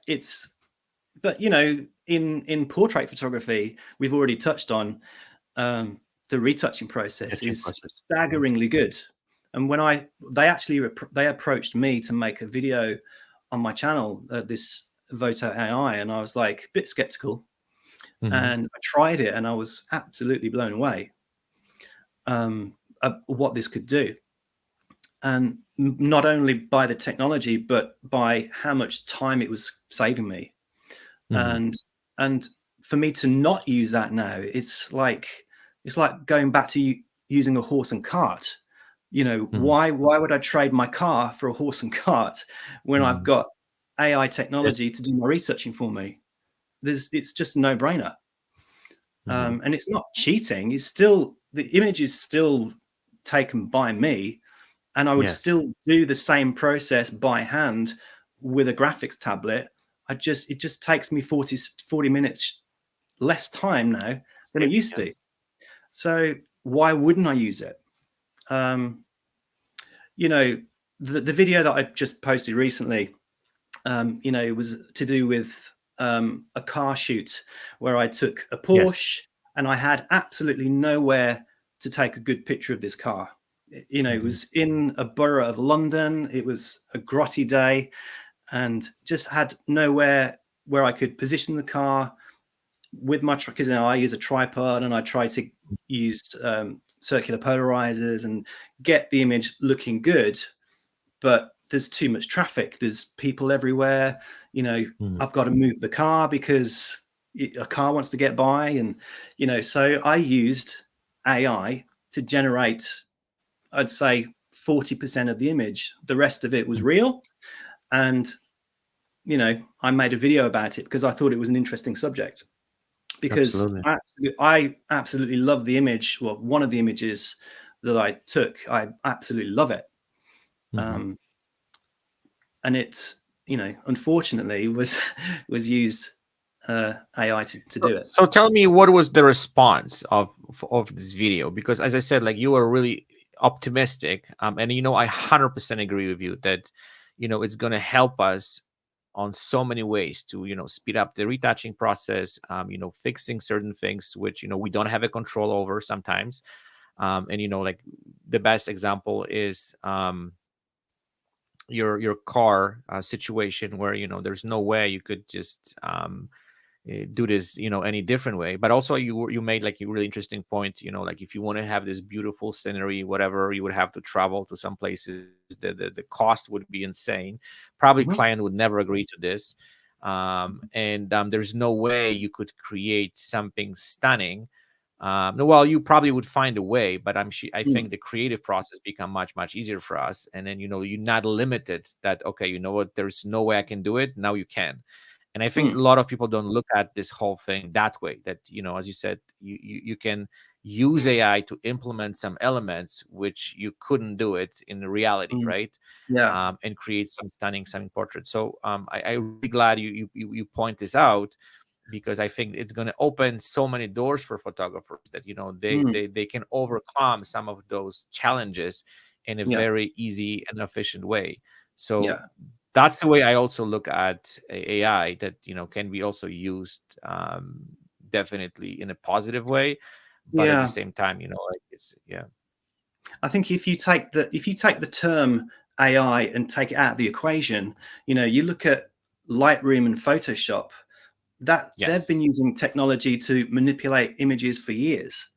but you know, in portrait photography, we've already touched on the retouching process is staggeringly good. And when they approached me to make a video on my channel, this Voto AI, and I was like a bit skeptical. And I tried it and I was absolutely blown away what this could do. And not only by the technology, but by how much time it was saving me. And for me to not use that now, it's like going back to using a horse and cart. You know, why would I trade my car for a horse and cart when I've got AI technology to do my retouching for me? It's just a no-brainer. And it's not cheating. It's still, the image is still taken by me, and I would still do the same process by hand with a graphics tablet. It just takes me 40 minutes less time now than it used to. So why wouldn't I use it? You know, the video that I just posted recently, you know, was to do with a car shoot where I took a Porsche and I had absolutely nowhere to take a good picture of this car. You know, it was in a borough of London. It was a grotty day, and just had nowhere where I could position the car with my, because, you know, I use a tripod and I try to use circular polarizers and get the image looking good, but there's too much traffic. There's people everywhere. You know, I've got to move the car because a car wants to get by. And, you know, so I used AI to generate, I'd say 40% of the image. The rest of it was real. And, you know, I made a video about it because I thought it was an interesting subject, because I absolutely love the image. Well, one of the images that I took, I absolutely love it. And it, you know, unfortunately was used AI to do it. So tell me, what was the response of this video? Because as I said, like, you were really optimistic. And I 100% agree with you that it's going to help us on so many ways to speed up the retouching process, fixing certain things which we don't have a control over sometimes. And like the best example is your car situation, where there's no way you could just do this any different way. But also you made like a really interesting point, like if you want to have this beautiful scenery, whatever, you would have to travel to some places. The cost would be insane. Probably Mhm. client would never agree to this. And there's no way you could create something stunning. No, well, you probably would find a way, but I Mm. think the creative process become much easier for us. And then you're not limited that, okay, you know what, there's no way I can do it. Now you can. And I think a Mm. lot of people don't look at this whole thing that way, that as you said, you can use AI to implement some elements which you couldn't do it in reality, Mm. right? Yeah. And create some stunning portraits. So I'm really glad you point this out, because I think it's going to open so many doors for photographers that Mm. they can overcome some of those challenges in a Yeah. very easy and efficient way. So Yeah. that's the way I also look at AI, that can be also used, definitely in a positive way, but at the Yeah. same time, like it's, yeah. I think if you take the term AI and take it out of the equation, you look at Lightroom and Photoshop, that they've Yes. been using technology to manipulate images for years.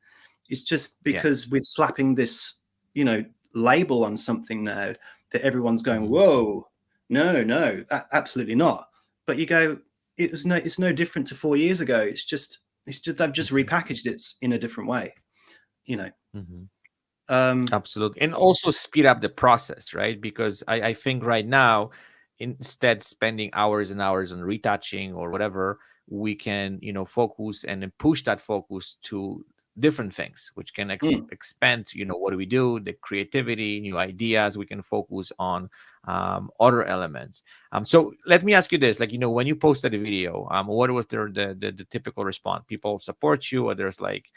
It's just Yes. because we're slapping this, you know, label on something now that everyone's going, Hmm. whoa, no, absolutely not. But you go, it's no different to 4 years ago. It's just they've just Hmm. repackaged it in a different way, you know. Hmm. Um, Absolutely. And also speed up the process, right? Because I think right now, instead spending hours and hours on retouching or whatever, we can, focus and then push that focus to different things, which can mm, expand, what do we do, the creativity, new ideas. We can focus on other elements. So let me ask you this, like, when you posted a video, what was the typical response? People support you, or there's like,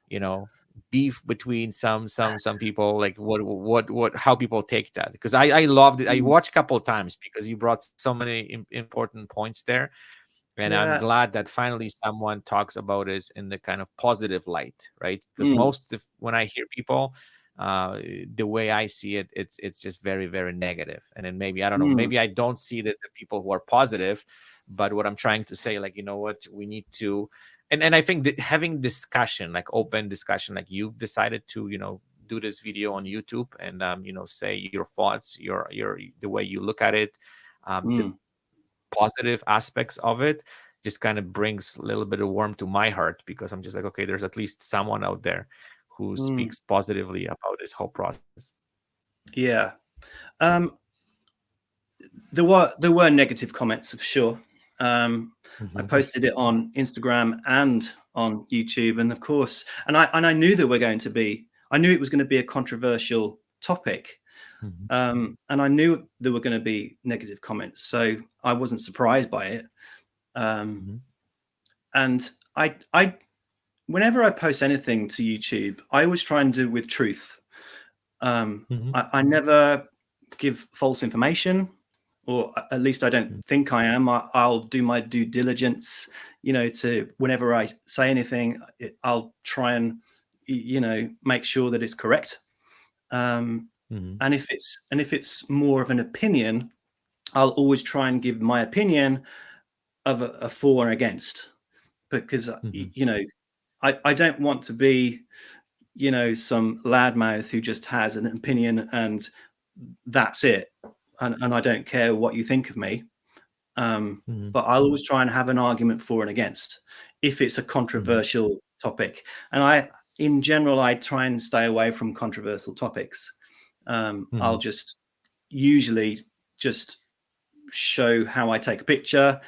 you know beef between some people? Like, what how people take that? Because I loved it. I mm, watched a couple of times because you brought so many important points there, and I'm yeah, glad that finally someone talks about it in the kind of positive light, right? Because mm, most of when I hear people, uh the way I see it, it's just very, very negative. And then maybe, I don't know, mm, maybe I don't see the people who are positive. But what I'm trying to say, like, what we need to, and I think that having discussion, like open discussion, like you've decided to do this video on YouTube, and say your thoughts, your the way you look at it, the mm, positive aspects of it, just kind of brings a little bit of warmth to my heart, because I'm just like, okay, there's at least someone out there who mm, speaks positively about this whole process. yeah. Um, there were negative comments for sure. I Hmm. posted it on Instagram and on YouTube, and of course, and I knew there were going to be. I knew it was going to be a controversial topic, Hmm. and I knew there were going to be negative comments, so I wasn't surprised by it. Um, Hmm. and I, whenever I post anything to YouTube, I always try and do it with truth. Hmm. I never give false information, or at least I don't think I am. I'll do my due diligence, to whenever I say anything, I'll try and, make sure that it's correct. Um, Hmm. and if it's more of an opinion, I'll always try and give my opinion of a for and against, because Hmm. I don't want to be, some loudmouth who just has an opinion and that's it, and I don't care what you think of me. Um, Hmm. but I'll always try and have an argument for and against if it's a Hmm. controversial topic. And in general, I try and stay away from controversial topics. I'll Hmm. just usually just show how I take a picture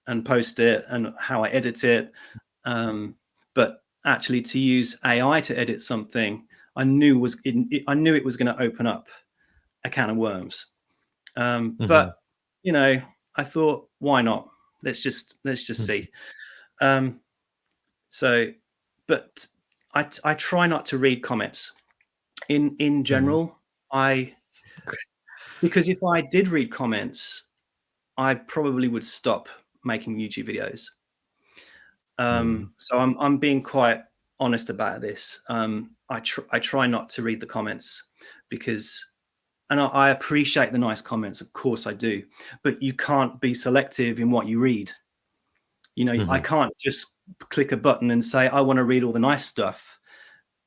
and post it and how I edit it. Um, but actually, to use AI to edit something, I knew it was going to open up a can of worms. Hmm. But you know, I thought, why not? Let's just see. Um, so, but I try not to read comments. In Mhm. general, because if I did read comments, I probably would stop making YouTube videos. Mm. So I'm being quite honest about this. I try not to read the comments because, and I appreciate the nice comments, of course I do, but you can't be selective in what you read. You know, I Mhm. can't just click a button and say I want to read all the nice stuff.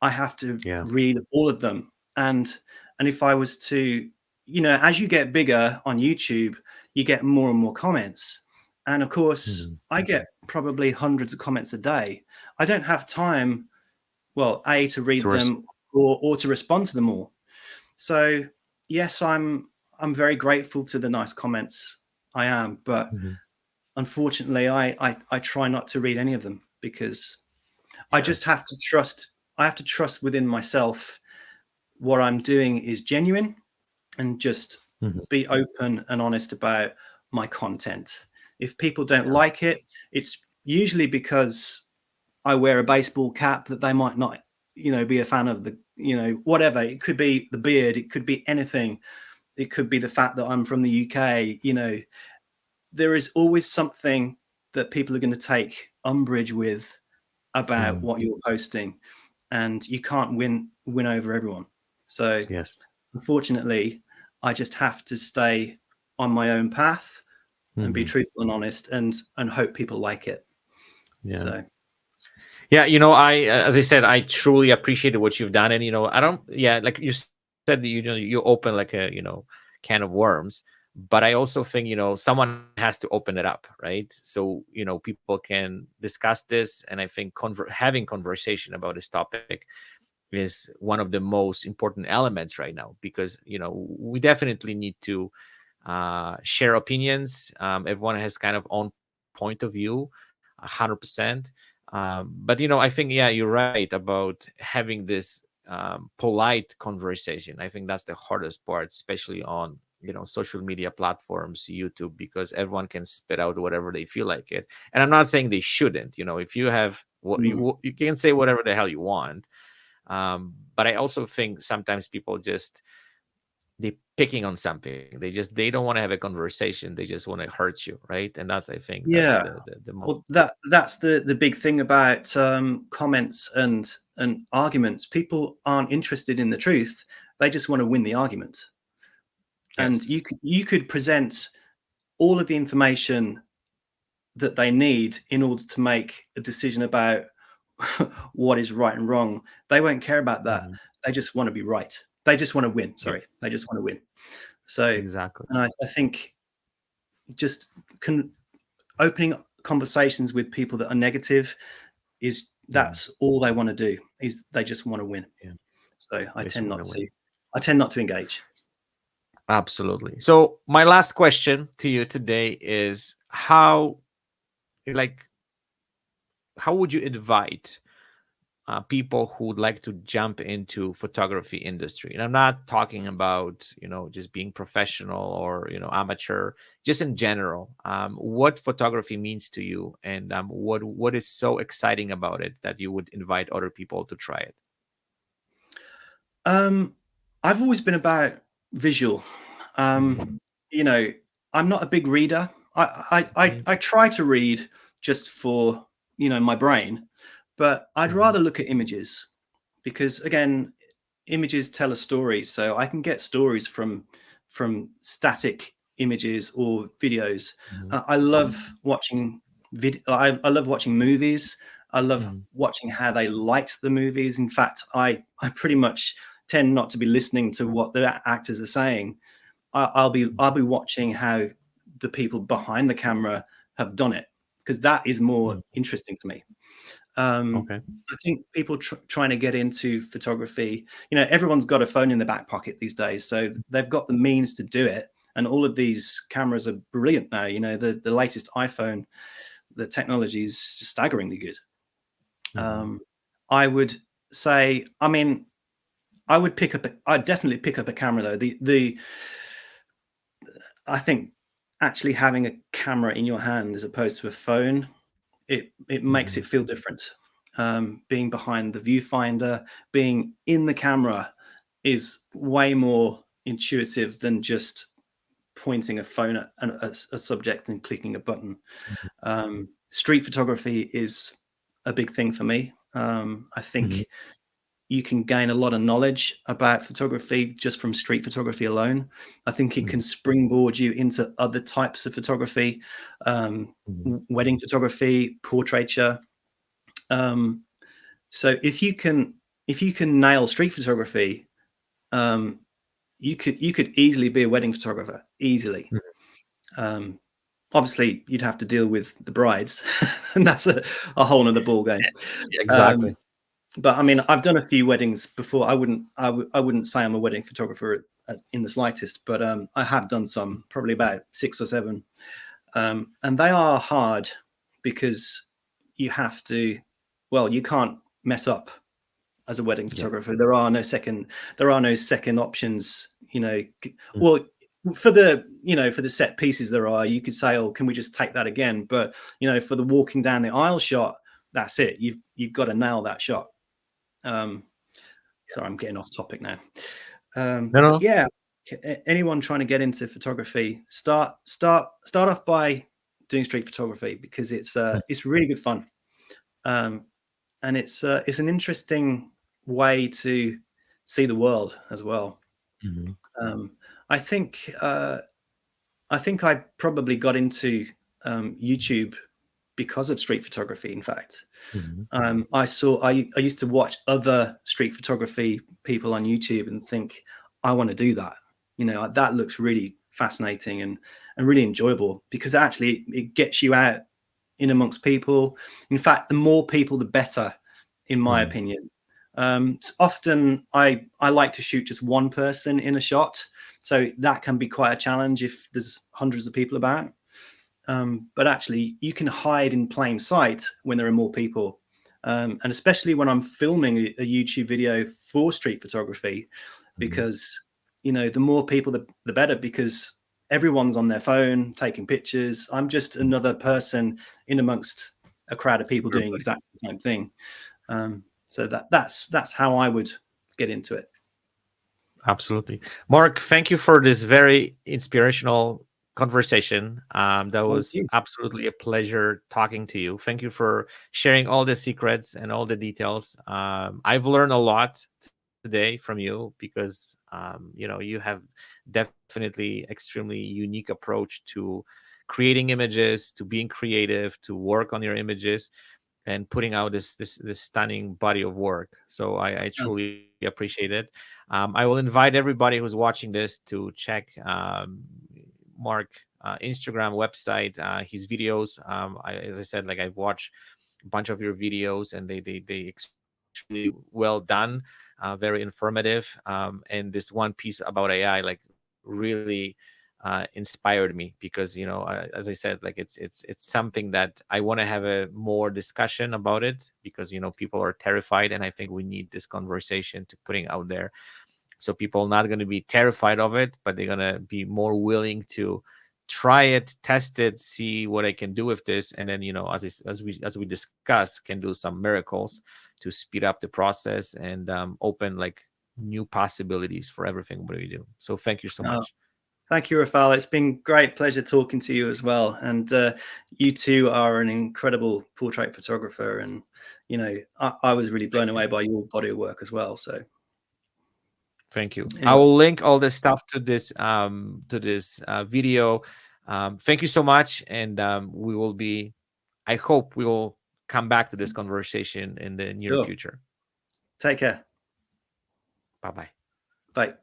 I have to Yeah. read all of them. And if I was to, you know, as you get bigger on YouTube, you get more and more comments. And of course, Mhm. I get probably hundreds of comments a day. I don't have time, well, A, to read To res- them or to respond to them all. So yes, I'm very grateful to the nice comments. I am, but Mhm. unfortunately I try not to read any of them because I Sure. just have to trust. I have to trust within myself what I'm doing is genuine and just Mhm. be open and honest about my content. If people don't Yeah. like it, it's usually because I wear a baseball cap that they might not, you know, be a fan of the, you know, whatever. It could be the beard, it could be anything. It could be the fact that I'm from the UK, you know. There is always something that people are going to take umbrage with about Mm. what you're posting, and you can't win over everyone. So Yes. unfortunately, I just have to stay on my own path and be Mhm. truthful and honest, and hope people like it. Yeah. So Yeah, I as I said, I truly appreciated what you've done, and I don't. Yeah, like you said, you you open like a can of worms, but I also think someone has to open it up, right? So people can discuss this, and I think having conversation about this topic is one of the most important elements right now, because we definitely need to share opinions. Everyone has kind of own point of view, 100%. But I think, yeah, you're right about having this polite conversation. I think that's the hardest part, especially on social media platforms, YouTube, because everyone can spit out whatever they feel like it. And I'm not saying they shouldn't. If you have what mm, you can say whatever the hell you want. But I also think sometimes people just they picking on something. They don't want to have a conversation. They just want to hurt you, right? And that's, I think, that's yeah, the most. well, that's the big thing about comments and arguments. People aren't interested in the truth; they just want to win the argument. And Yes. you could present all of the information that they need in order to make a decision about what is right and wrong. They won't care about that. Mhm. They just want to be right. They just want to win. Yeah, Sorry, they just want to win. So, exactly. and I think just opening conversations with people that are negative is Mhm. that's all they want to do. Is they just want to win. Yeah, So they just want to win. I tend not to engage. Absolutely. So my last question to you today is like how would you invite people who would like to jump into photography industry? And I'm not talking about just being professional or amateur, just in general. What photography means to you, and what is so exciting about it that you would invite other people to try it? Um, I've always been about visual. Mhm. You know, I'm not a big reader. I try to read just for my brain, but I'd Mhm. rather look at images because again, images tell a story. So I can get stories from static images or videos. Mhm. I love watching I love watching movies. I love Mhm. watching how they light the movies. In fact, I pretty much tend not to be listening to what the actors are saying. I'll be watching how the people behind the camera have done it because that is more Mhm. interesting to me. Um, Okay. I think people trying to get into photography, everyone's got a phone in their back pocket these days, so they've got the means to do it. And all of these cameras are brilliant now. The latest iPhone, the technology is staggeringly good. Mhm. Um, I would say, I mean, I'd definitely pick up a camera though. I think actually having a camera in your hand as opposed to a phone, it makes Mhm. it feel different. Being behind the viewfinder, being in the camera, is way more intuitive than just pointing a phone at a subject and clicking a button. Street photography is a big thing for me. I think you can gain a lot of knowledge about photography just from street photography alone. I think it can springboard you into other types of photography, wedding photography, portraiture. So if you can nail street photography, you could easily be a wedding photographer, easily. Obviously, you'd have to deal with the brides, and that's a whole nother ball game. Exactly. But I mean, I've done a few weddings before. I wouldn't say I'm a wedding photographer in the slightest, but I have done some, probably about 6 or 7, and they are hard because you have to. Well, you can't mess up as a wedding photographer. There are no second options. Well, for the set pieces there are. You could say, oh, can we just take that again? But for the walking down the aisle shot, that's it. You've got to nail that shot. Sorry, I'm getting off topic now. But yeah, anyone trying to get into photography, start off by doing street photography, because it's really good fun, and it's an interesting way to see the world as well. I think I probably got into YouTube because of street photography. In fact, I used to watch other street photography people on YouTube and think, I want to do that. That looks really fascinating and really enjoyable, because actually it gets you out in amongst people. In fact, the more people, the better, in my opinion. Often I like to shoot just one person in a shot, so that can be quite a challenge if there's hundreds of people about. But actually, you can hide in plain sight when there are more people. And especially when I'm filming a YouTube video for street photography, because, the more people, the better, because everyone's on their phone taking pictures. I'm just another person in amongst a crowd of people doing exactly the same thing. So that's how I would get into it. Absolutely. Mark, thank you for this very inspirational conversation. That was absolutely a pleasure talking to you. Thank you for sharing all the secrets and all the details. I've learned a lot today from you, because you have definitely extremely unique approach to creating images, to being creative, to work on your images, and putting out this stunning body of work. So I truly appreciate it. I will invite everybody who's watching this to check Mark Instagram website, his videos. As I said, like, I've watched a bunch of your videos, and they extremely well done, very informative. And this one piece about AI, like, really inspired me, because as I said, like, it's something that I want to have a more discussion about it, because people are terrified, and I think we need this conversation to putting out there, so people are not going to be terrified of it, but they're going to be more willing to try it, test it, see what I can do with this, and then as we discuss, can do some miracles to speed up the process and open like new possibilities for everything what we do. So thank you so much. Thank you, Rafael. It's been great pleasure talking to you as well. And you too are an incredible portrait photographer. And, I was really blown away by your body of work as well. So thank you. Anyway. I will link all this stuff to this video. Thank you so much. And I hope we will come back to this conversation in the near future. Take care. Bye-bye. Bye.